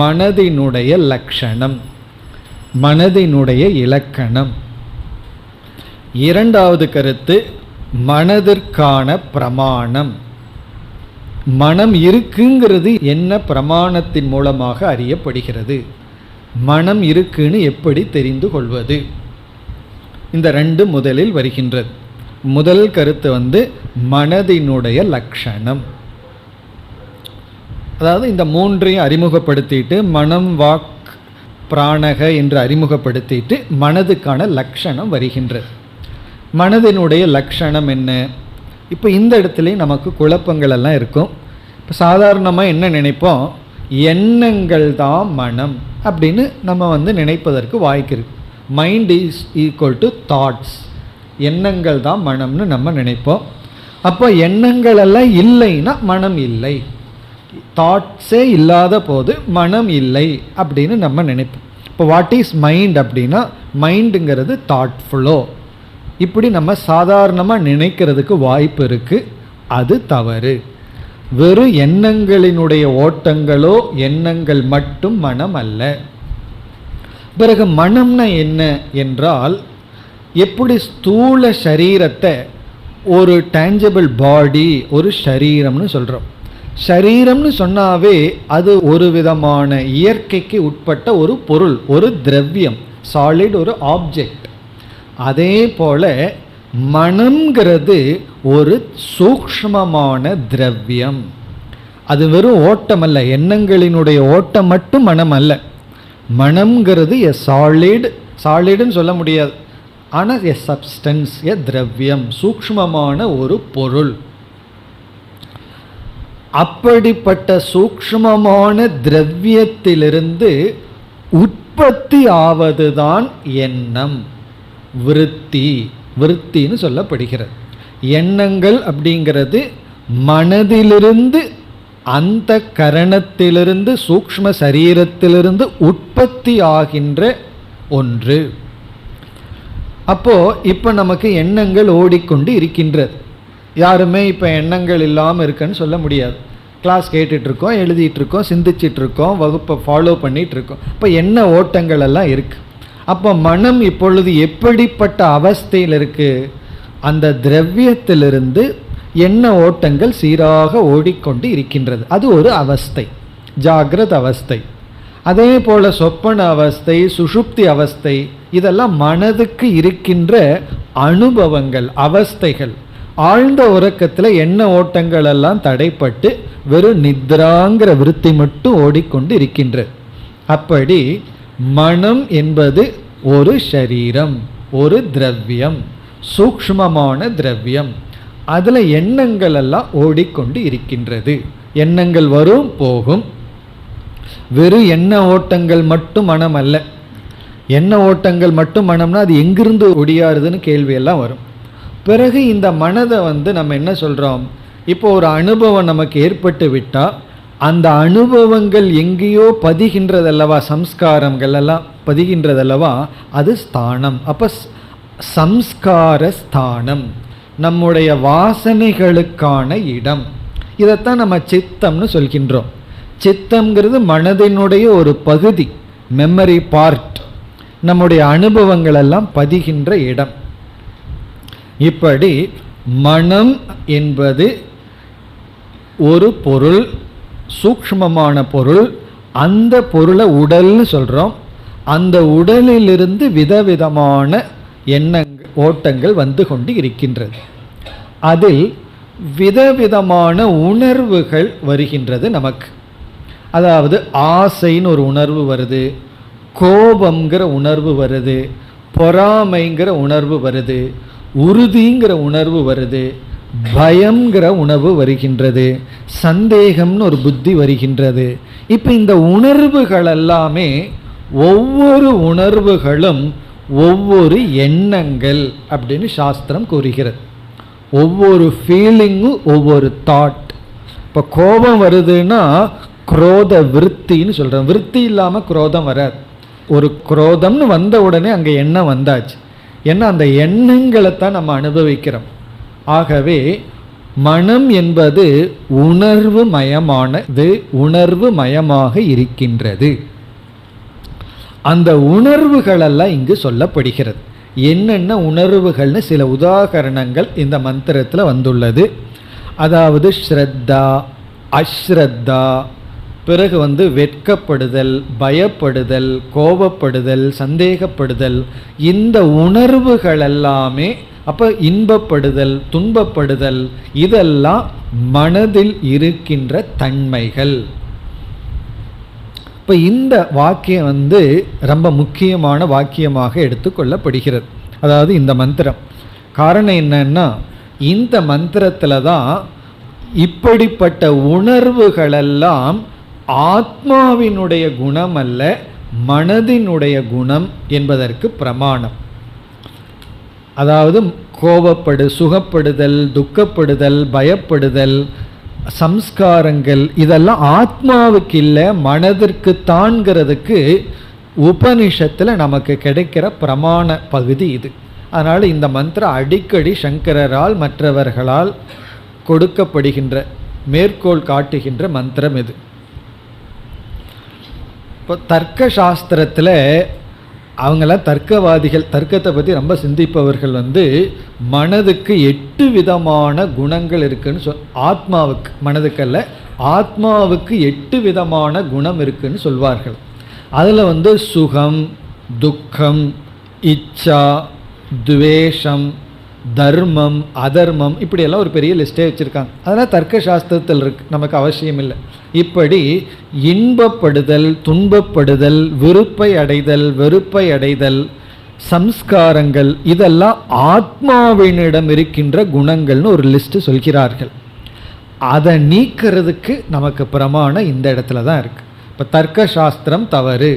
மனதினுடைய லட்சணம், மனதினுடைய இலக்கணம். இரண்டாவது கருத்து மனதிற்கான பிரமாணம். மனம் இருக்குங்கிறது என்ன பிரமாணத்தின் மூலமாக அறியப்படுகிறது, மனம் இருக்குன்னு எப்படி தெரிந்து கொள்வது, இந்த 2 முதலில் வருகின்றது. முதல் கருத்து மனதினுடைய லட்சணம். அதாவது இந்த 3ஐயும் அறிமுகப்படுத்திட்டு, மனம் வாக் பிராணக என்று அறிமுகப்படுத்திட்டு மனதுக்கான லட்சணம் வருகின்றது. மனதினுடைய லட்சணம் என்ன? இப்போ இந்த இடத்துலையும் நமக்கு குழப்பங்கள் எல்லாம் இருக்கும். இப்போ சாதாரணமாக என்ன நினைப்போம், எண்ணங்கள் தான் மனம் அப்படின்னு நம்ம நினைப்பதற்கு வாய்க்கு இருக்கு. Mind is equal to thoughts, எண்ணங்கள் தான் மனம்னு நம்ம நினைப்போம். அப்போ எண்ணங்கள் எல்லாம் இல்லைன்னா மனம் இல்லை, தாட்ஸே இல்லாத போது மனம் இல்லை அப்படின்னு நம்ம நினைப்போம். இப்போ வாட் இஸ் மைண்ட் அப்படின்னா, மைண்டுங்கிறது தாட் ஃப்ளோ. இப்படி நம்ம சாதாரணமாக நினைக்கிறதுக்கு வாய்ப்பு இருக்குது. அது தவறு. வெறும் எண்ணங்களினுடைய ஓட்டங்களோ எண்ணங்கள் மட்டும் மனம் அல்ல. பிறகு மனம்னா என்ன என்றால், எப்படி ஸ்தூல சரீரத்தை ஒரு டேஞ்சபிள் பாடி, ஒரு சரீரம்னு சொல்கிறோம். சரீரம்னு சொன்னாவே அது ஒரு விதமான இயற்கைக்கு உட்பட்ட ஒரு பொருள், ஒரு திரவியம், சாலிட், ஒரு ஆப்ஜெக்ட். அதே போல மனம்ங்கிறது ஒரு சூக்ஷ்மமான திரவியம். அது வெறும் ஓட்டம் அல்ல, எண்ணங்களினுடைய ஓட்டம் மட்டும் மனம் அல்ல. மனம்ங்கிறது எ சாலிட், சாலிடுன்னு சொல்ல முடியாது, ஆனால் எ சப்ஸ்டன்ஸ், எ திரவியம், சூக்ஷ்மமான ஒரு பொருள். அப்படிப்பட்ட சூக்ஷ்மமான திரவியத்திலிருந்து உற்பத்தி ஆவதுதான் எண்ணம், விருத்தி, விருத்தின்னு சொல்லப்படுகிறது. எண்ணங்கள் அப்படிங்கிறது மனதிலிருந்து அந்த கரணத்திலிருந்து சூக்ஷ்ம சரீரத்திலிருந்து உற்பத்தி ஆகின்ற ஒன்று. அப்போ இப்போ நமக்கு எண்ணங்கள் ஓடிக்கொண்டு இருக்கின்றது. யாருமே இப்போ எண்ணங்கள் இல்லாமல் இருக்குன்னு சொல்ல முடியாது. கிளாஸ் கேட்டுட்ருக்கோம், எழுதிட்டுருக்கோம், சிந்திச்சிட்ருக்கோம், வகுப்பை ஃபாலோ பண்ணிகிட்ருக்கோம். இப்போ எண்ண ஓட்டங்கள் எல்லாம் இருக்குது. அப்போ மனம் இப்பொழுது எப்படிப்பட்ட அவஸ்தையில் இருக்குது? அந்த திரவியத்திலிருந்து எண்ண ஓட்டங்கள் சீராக ஓடிக்கொண்டு இருக்கின்றது. அது ஒரு அவஸ்தை, ஜாகிரத அவஸ்தை. அதே போல் சொப்பன அவஸ்தை, சுஷுப்தி அவஸ்தை, இதெல்லாம் மனதுக்கு இருக்கின்ற அனுபவங்கள், அவஸ்தைகள். ஆழ்ந்த உறக்கத்தில் எண்ண ஓட்டங்கள் எல்லாம் தடைப்பட்டு வெறும் நித்ராங்கிற விருத்தி மட்டும் ஓடிக்கொண்டு இருக்கின்றது. அப்படி மனம் என்பது ஒரு ஷரீரம், ஒரு திரவியம், சூக்ஷ்மமான திரவியம். அதில் எண்ணங்கள் எல்லாம் ஓடிக்கொண்டு இருக்கின்றது. எண்ணங்கள் வரும் போகும். வெறும் எண்ண ஓட்டங்கள் மட்டும் மனம் அல்ல. எண்ண ஓட்டங்கள் மட்டும் மனம்னா அது எங்கிருந்து ஒடியாருதுன்னு கேள்வியெல்லாம் வரும். பிறகு இந்த மனதை நம்ம என்ன சொல்கிறோம்? இப்போ ஒரு அனுபவம் நமக்கு ஏற்பட்டு விட்டால் அந்த அனுபவங்கள் எங்கேயோ பதிகின்றதல்லவா, சம்ஸ்காரங்கள் எல்லாம் பதிகின்றதல்லவா, அது ஸ்தானம். அப்போ சம்ஸ்கார ஸ்தானம், நம்முடைய வாசனைகளுக்கான இடம். இதைத்தான் நம்ம சித்தம்னு சொல்கின்றோம். சித்தம்ங்கிறது மனதினுடைய ஒரு பகுதி, மெமரி பார்ட், நம்முடைய அனுபவங்கள் எல்லாம் பதிகின்ற இடம். இப்படி மனம் என்பது ஒரு பொருள், சூக்ஷ்மமான பொருள். அந்த பொருளை உடல்னு சொல்கிறோம். அந்த உடலிலிருந்து விதவிதமான எண்ணங்கள், ஓட்டங்கள் வந்து கொண்டு இருக்கின்றது. அதில் விதவிதமான உணர்வுகள் வருகின்றது நமக்கு. அதாவது ஆசைன்னு ஒரு உணர்வு வருது, கோபம்ங்கிற உணர்வு வருது, பொறாமைங்கிற உணர்வு வருது, உறுதிங்கிற உணர்வு வருது, பயம்ங்கிற உணர்வு வருகின்றது, சந்தேகம்னு ஒரு புத்தி வருகின்றது. இப்போ இந்த உணர்வுகள் எல்லாமே, ஒவ்வொரு உணர்வுகளும் ஒவ்வொரு எண்ணங்கள் அப்படின்னு சாஸ்திரம் கூறுகிறது. ஒவ்வொரு ஃபீலிங்கும் ஒவ்வொரு தாட். இப்போ கோபம் வருதுன்னா குரோத விருத்தின்னு சொல்கிறோம். விருத்தி இல்லாமல் குரோதம் வராது. ஒரு குரோதம்னு வந்த உடனே அங்கே எண்ணம் வந்தாச்சு. ஏன்னா அந்த எண்ணங்களை தான் நம்ம அனுபவிக்கிறோம். ஆகவே மனம் என்பது உணர்வு மயமானது, உணர்வு மயமாக இருக்கின்றது. அந்த உணர்வுகளெல்லாம் இங்கு சொல்லப்படுகிறது. என்னென்ன உணர்வுகள்னு சில உதாகரணங்கள் இந்த மந்திரத்தில் வந்துள்ளது. அதாவது ஸ்ரத்தா, அஸ்ரத்தா, பிறகு வெட்கப்படுதல், பயப்படுதல், கோபப்படுதல், சந்தேகப்படுதல், இந்த உணர்வுகள் எல்லாமே, அப்போ இன்பப்படுதல், துன்பப்படுதல், இதெல்லாம் மனதில் இருக்கின்ற தன்மைகள். இப்போ இந்த வாக்கியம் ரொம்ப முக்கியமான வாக்கியமாக எடுத்துக்கொள்ளப்படுகிறது. அதாவது இந்த மந்திரம் காரணம் என்னன்னா, இந்த மந்திரத்தில் தான் இப்படிப்பட்ட உணர்வுகளெல்லாம் ஆத்மாவினுடைய குணம் அல்ல, மனதினுடைய குணம் என்பதற்கு பிரமாணம். அதாவது கோபப்படு, சுகப்படுதல், துக்கப்படுதல், பயப்படுதல், சம்ஸ்காரங்கள், இதெல்லாம் ஆத்மாவுக்கு இல்லை, மனதிற்கு தான்கிறதுக்கு உபனிஷத்தில் நமக்கு கிடைக்கிற பிரமாண பகுதி இது. அதனால் இந்த மந்திரம் அடிக்கடி சங்கரரால் மற்றவர்களால் கொடுக்கப்படுகின்ற, மேற்கோள் காட்டுகின்ற மந்திரம் இது. இப்போ தர்க்க சாஸ்திரத்தில் அவங்களாம் தர்க்கவாதிகள், தர்க்கத்தை பற்றி ரொம்ப சிந்திப்பவர்கள் மனதுக்கு 8 விதமான குணங்கள் இருக்குன்னு ஆத்மாவுக்கு, மனதுக்கல்ல, ஆத்மாவுக்கு 8 விதமான குணம் இருக்குன்னு சொல்வார்கள். அதில் சுகம், துக்கம், இச்சா, துவேஷம், தர்மம், அதர்மம், இப்படியெல்லாம் ஒரு பெரிய லிஸ்டே வச்சுருக்காங்க. அதெல்லாம் தர்க்க சாஸ்திரத்தில் இருக்கு, நமக்கு அவசியம் இல்லை. இப்படி இன்பப்படுதல், துன்பப்படுதல், விருப்பை அடைதல், வெறுப்பை அடைதல், சம்ஸ்காரங்கள், இதெல்லாம் ஆத்மாவினிடம் இருக்கின்ற குணங்கள்னு ஒரு லிஸ்ட்டு சொல்கிறார்கள். அதை நீக்கிறதுக்கு நமக்கு பிரமாணம் இந்த இடத்துல தான் இருக்குது. இப்போ தர்க்க சாஸ்திரம் தவறு,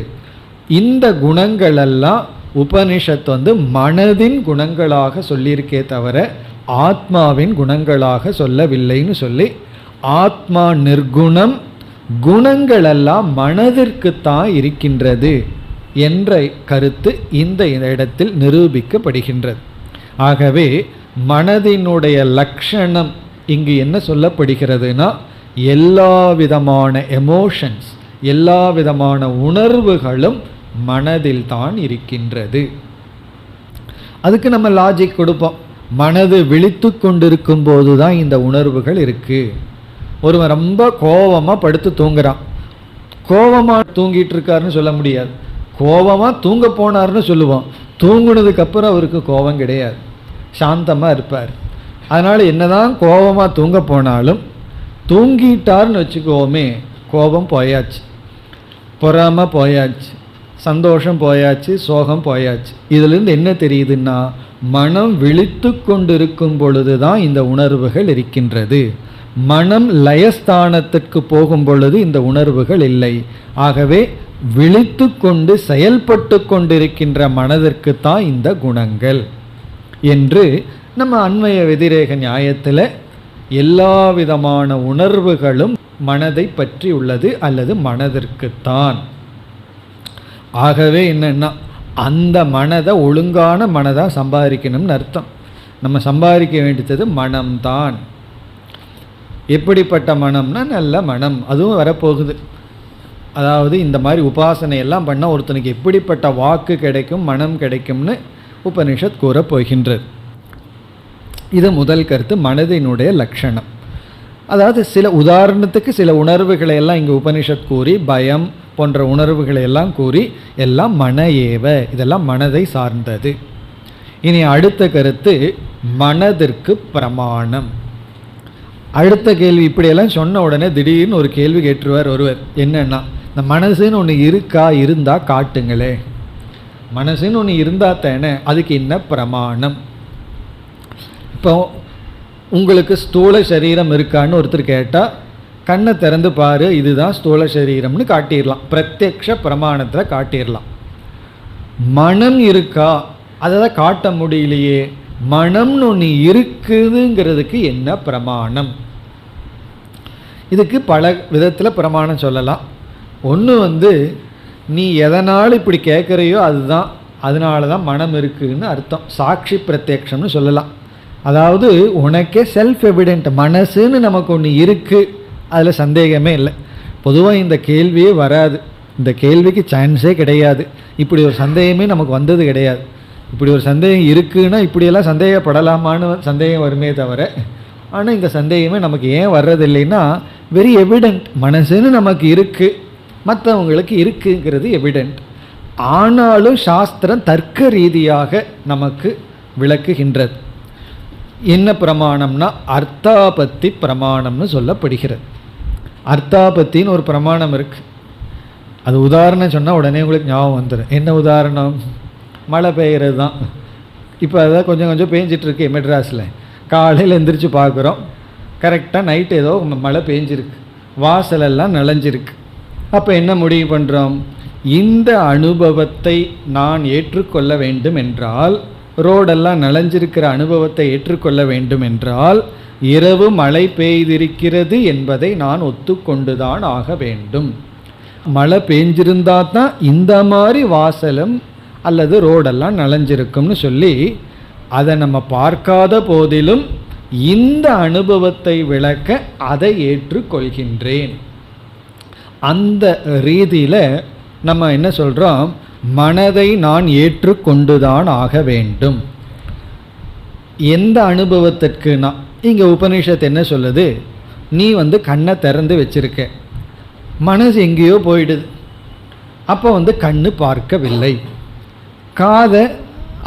இந்த குணங்களெல்லாம் உபனிஷத் மனதின் குணங்களாக சொல்லியிருக்கே தவிர ஆத்மாவின் குணங்களாக சொல்லவில்லைன்னு சொல்லி, ஆத்மா நிர்குணம், குணங்கள் எல்லாம் மனதிற்குத்தான் இருக்கின்றது என்ற கருத்து இந்த இடத்தில் நிரூபிக்கப்படுகின்றது. ஆகவே மனதினுடைய லட்சணம் இங்கு என்ன சொல்லப்படுகிறதுனா, எல்லா விதமான எமோஷன்ஸ், எல்லா விதமான உணர்வுகளும் மனதில் தான் இருக்கின்றது. அதுக்கு நம்ம லாஜிக் கொடுப்போம். மனது விழித்து கொண்டிருக்கும் போது தான் இந்த உணர்வுகள் இருக்கு. ஒருவன் ரொம்ப கோபமாக படுத்து தூங்குறான், கோபமாக தூங்கிட்டு இருக்காருன்னு சொல்ல முடியாது. கோபமாக தூங்க போனார்னு சொல்லுவோம். தூங்குனதுக்கப்புறம் அவருக்கு கோபம் கிடையாது, சாந்தமாக இருப்பார். அதனால் என்னதான் கோபமாக தூங்க போனாலும் தூங்கிட்டார்னு வச்சுக்கோமே, கோபம் போயாச்சு, பொறாமை போயாச்சு, சந்தோஷம் போயாச்சு, சோகம் போயாச்சு. இதிலிருந்து என்ன தெரியுதுன்னா, மனம் விழித்து கொண்டிருக்கும் பொழுது தான் இந்த உணர்வுகள் இருக்கின்றது. மனம் லயஸ்தானத்திற்கு போகும் பொழுது இந்த உணர்வுகள் இல்லை. ஆகவே விழித்து கொண்டு செயல்பட்டு கொண்டிருக்கின்ற மனதிற்குத்தான் இந்த குணங்கள் என்று நம்ம அன்வய வெதிரேக நியாயத்தில் எல்லா விதமான உணர்வுகளும் மனதை பற்றி உள்ளது அல்லது மனதிற்குத்தான். ஆகவே என்னன்னா, அந்த மனதை ஒழுங்கான மனதாக சம்பாதிக்கணும்னு அர்த்தம். நம்ம சம்பாதிக்க வேண்டியது மனம்தான். எப்படிப்பட்ட மனம்னா நல்ல மனம், அதுவும் வரப்போகுது. அதாவது இந்த மாதிரி உபாசனை எல்லாம் பண்ணால் ஒருத்தனுக்கு எப்படிப்பட்ட வாக்கு கிடைக்கும், மனம் கிடைக்கும்னு உபனிஷத் கூறப் போகின்றது. இது முதல் கருத்து, மனதினுடைய லட்சணம். அதாவது சில உதாரணத்துக்கு சில உணர்வுகளை எல்லாம் இங்கே உபனிஷத் கூறி, பயம் போன்ற உணர்வுகளை எல்லாம் கூறி, எல்லாம் மன ஏவ, இதெல்லாம் மனதை சார்ந்தது. இனி அடுத்த கருத்து, மனதிற்கு பிரமாணம். அடுத்த கேள்வி, இப்படியெல்லாம் சொன்ன உடனே திடீர்னு ஒரு கேள்வி கேட்டுருவார் ஒருவர். என்னன்னா, இந்த மனசுன்னு ஒன்று இருக்கா, இருந்தால் காட்டுங்களே. மனசுன்னு ஒன்று இருந்தால் தானே, அதுக்கு என்ன பிரமாணம்? இப்போ உங்களுக்கு ஸ்தூல சரீரம் இருக்கான்னு ஒருத்தர் கேட்டால், கண்ணை திறந்து பாரு, இதுதான் ஸ்தூல சரீரம்னு காட்டிடலாம், பிரத்யக்ஷ பிரமாணத்தில் காட்டிடலாம். மனம் இருக்கா, அதை தான் காட்ட முடியலையே. மனம்னு ஒன்று இருக்குதுங்கிறதுக்கு என்ன பிரமாணம்? இதுக்கு பல விதத்தில் பிரமாணம் சொல்லலாம். ஒன்று நீ எதனால் இப்படி கேட்குறையோ அதுதான், அதனால தான் மனம் இருக்குதுன்னு அர்த்தம். சாட்சி பிரத்யக்ஷம்னு சொல்லலாம். அதாவது உனக்கே செல்ஃப் எவிடென்ட், மனசுன்னு நமக்கு ஒன்று இருக்குது, அதில் சந்தேகமே இல்லை. பொதுவாக இந்த கேள்வியே வராது, இந்த கேள்விக்கு சான்ஸே கிடையாது. இப்படி ஒரு சந்தேகமே நமக்கு வந்தது கிடையாது. இப்படி ஒரு சந்தேகம் இருக்குன்னா இப்படியெல்லாம் சந்தேகப்படலாமான்னு சந்தேகம் வருமே தவிர, ஆனால் இந்த சந்தேகமே நமக்கு ஏன் வர்றதில்லைன்னா, வெரி எவிடென்ட், மனசுன்னு நமக்கு இருக்குது, மற்றவங்களுக்கு இருக்குங்கிறது எவிடென்ட். ஆனாலும் சாஸ்திரம் தர்க்க ரீதியாக நமக்கு விளக்குகின்றது. என்ன பிரமாணம்னா, அர்த்தாபத்தி பிரமாணம்னு சொல்லப்படுகிறது. அர்த்தாபத்தின்னு ஒரு பிரமாணம் இருக்குது. அது உதாரணம் சொன்னால் உடனே உங்களுக்கு ஞாபகம் வந்துடும். என்ன உதாரணம்? மழை பெய்கிறது தான். இப்போ அதான் கொஞ்சம் கொஞ்சம் பேஞ்சிட்ருக்கு மெட்ராஸில். காலையில் எந்திரிச்சு பார்க்குறோம், கரெக்டாக நைட்டு ஏதோ மழை பெஞ்சிருக்கு, வாசலெல்லாம் நனைஞ்சிருக்கு. அப்போ என்ன முடிவு பண்ணுறோம்? இந்த அனுபவத்தை நான் ஏற்றுக்கொள்ள வேண்டும் என்றால், ரோடெல்லாம் நனைஞ்சிருக்கிற அனுபவத்தை ஏற்றுக்கொள்ள வேண்டும் என்றால், இரவு மழை பெய்திருக்கிறது என்பதை நான் ஒத்துக்கொண்டுதான் ஆக வேண்டும். மழை பெஞ்சிருந்தா தான் இந்த மாதிரி வாசலும் அல்லது ரோடெல்லாம் நனைஞ்சிருக்கும்னு சொல்லி, அதை நம்ம பார்க்காத போதிலும் இந்த அனுபவத்தை விளக்க அதை ஏற்றுக்கொள்கின்றேன். அந்த ரீதியில் நம்ம என்ன சொல்கிறோம்? மனதை நான் ஏற்றுக்கொண்டுதான் ஆக வேண்டும். எந்த அனுபவத்திற்குனா, இங்கே உபனிஷத் என்ன சொல்லுது? நீ கண்ணை திறந்து வச்சிருக்க, மனசு எங்கேயோ போயிடுது, அப்போ கண்ணு பார்க்கவில்லை. காதை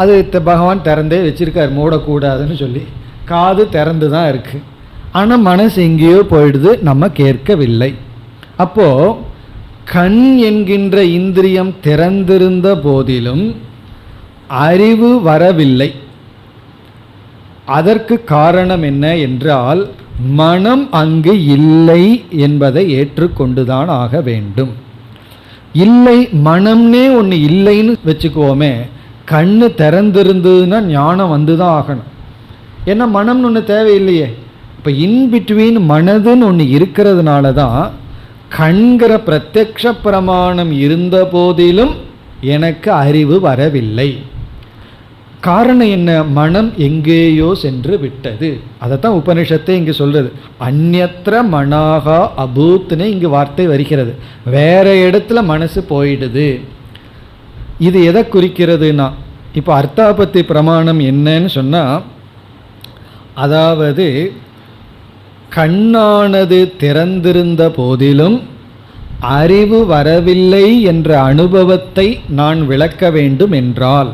அது பகவான் திறந்தே வச்சிருக்கார், மூடக்கூடாதுன்னு சொல்லி. காது திறந்து தான் இருக்குது, ஆனால் மனசு எங்கேயோ போயிடுது, நம்ம கேட்கவில்லை. அப்போது கண் என்கின்ற இந்திரியம் திறந்திருந்த போதிலும் அறிவு வரவில்லை. அதற்கு காரணம் என்ன என்றால், மனம் அங்கு இல்லை என்பதை ஏற்றுக்கொண்டுதான் ஆக வேண்டும். இல்லை, மனம்னே ஒன்று இல்லைன்னு வச்சுக்குவோமே, கண்ணு திறந்திருந்ததுன்னா ஞானம் வந்து தான் ஆகணும். ஏன்னா மனம்னு ஒன்று தேவையில்லையே. இப்போ இன்பிட்வீன் மனதுன்னு ஒன்று இருக்கிறதுனால தான் கண்கிற பிரத்யக்ஷ பிரமாணம் இருந்த போதிலும் எனக்கு அறிவு வரவில்லை. காரணம் என்ன? மனம் எங்கேயோ சென்று விட்டது. அதைத்தான் உபனிஷத்தை இங்கு சொல்றது. அந்யத்ர மனாகா அபூத்னே இங்கு வார்த்தை வருகிறது. வேற இடத்துல மனசு போயிடுது. இது எதை குறிக்கிறதுனா, இப்போ அர்த்தாபத்தி பிரமாணம் என்னன்னு சொன்னா, அதாவது கண்ணானது திறந்திருந்த போதிலும் அறிவு வரவில்லை என்ற அனுபவத்தை நான் விளக்க வேண்டும் என்றால்,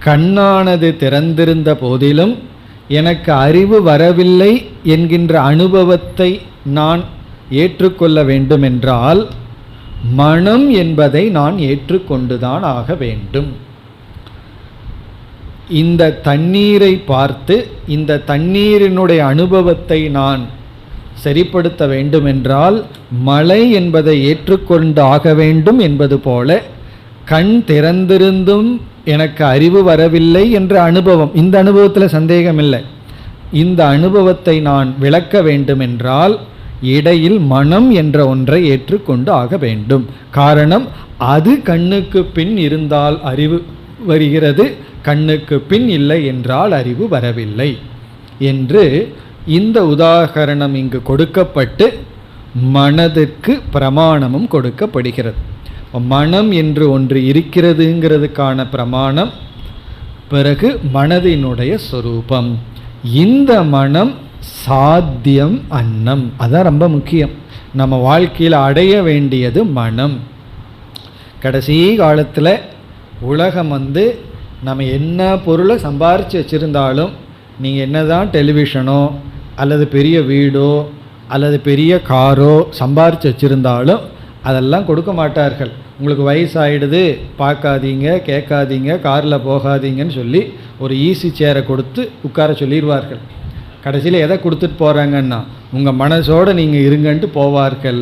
கண்ணானது திறந்திருந்த போதிலும் எனக்கு அறிவு வரவில்லை என்கின்ற அனுபவத்தை நான் ஏற்றுக்கொள்ள வேண்டுமென்றால் மனம் என்பதை நான் ஏற்றுக்கொண்டுதான் ஆக வேண்டும். இந்த தண்ணீரை பார்த்து இந்த தண்ணீரினுடைய அனுபவத்தை நான் சரிப்படுத்த வேண்டுமென்றால் மழை என்பதை ஏற்றுக்கொண்டு ஆக வேண்டும் என்பது போல, கண் திறந்திருந்தும் எனக்கு அறிவு வரவில்லை என்ற அனுபவம், இந்த அனுபவத்தில் சந்தேகம் இல்லை, இந்த அனுபவத்தை நான் விளக்க வேண்டுமென்றால் இடையில் மனம் என்ற ஒன்றை ஏற்றுக்கொண்டு ஆக வேண்டும். காரணம், அது கண்ணுக்கு பின் இருந்தால் அறிவு வருகிறது, கண்ணுக்கு பின் இல்லை என்றால் அறிவு வரவில்லை என்று இந்த உதாகரணம் இங்கு கொடுக்கப்பட்டு மனதிற்கு பிரமாணமும் கொடுக்கப்படுகிறது. மனம் என்று ஒன்று இருக்கிறதுங்கிறதுக்கான பிரமாணம், பிறகு மனதினுடைய சொரூபம். இந்த மனம் சாத்தியம் அன்னம், அதான் ரொம்ப முக்கியம். நம்ம வாழ்க்கையில் அடைய வேண்டியது மனம். கடைசி காலத்தில் உலகம் நம்ம என்ன பொருளை சம்பாரித்து வச்சுருந்தாலும், நீங்கள் என்ன தான் டெலிவிஷனோ அல்லது பெரிய வீடோ அல்லது பெரிய காரோ சம்பாரித்து வச்சுருந்தாலும் அதெல்லாம் கொடுக்க மாட்டார்கள். உங்களுக்கு வயசாகிடுது, பார்க்காதீங்க, கேட்காதீங்க, காரில் போகாதீங்கன்னு சொல்லி ஒரு ஈஸி சேரை கொடுத்து உட்கார சொல்லிடுவார்கள். கடைசியில் எதை கொடுத்துட்டு போகிறாங்கன்னா, உங்கள் மனசோடு நீங்கள் இருங்கன்ட்டு போவார்கள்.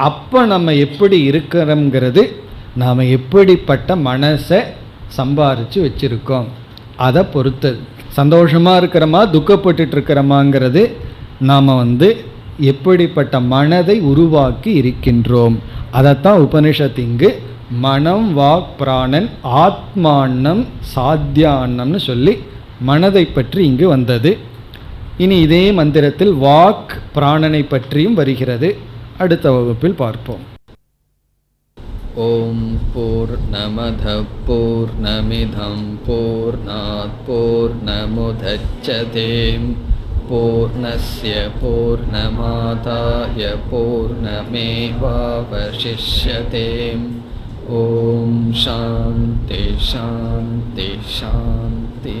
அப்போ நம்ம எப்படி இருக்கிறோங்கிறது, நாம் எப்படிப்பட்ட மனசை சம்பாரித்து வச்சுருக்கோம் அதை பொறுத்தது. சந்தோஷமாக இருக்கிறோமா துக்கப்பட்டு இருக்கிறோமாங்கிறது நாம் எப்படிப்பட்ட மனதை உருவாக்கி இருக்கின்றோம். அதைத்தான் உபனிஷத் இங்கு மனம் வாக் பிராணன் ஆத்மான்னம் சாத்தியான்னம்னு சொல்லி மனதை பற்றி இங்கு வந்தது. இனி இதே மந்திரத்தில் வாக் பிராணனை பற்றியும் வருகிறது. அடுத்த வகுப்பில் பார்ப்போம். ஓம் பூர்ணமத பூர்ணமிதம் பூர்ணாத் பூர்ணமுதச்யதே பூர்ணஸ்ய பூர்ணமாதாய பூர்ணமேவாவசிஷ்யதே. ஓம் சாந்தி சாந்தி சாந்தி.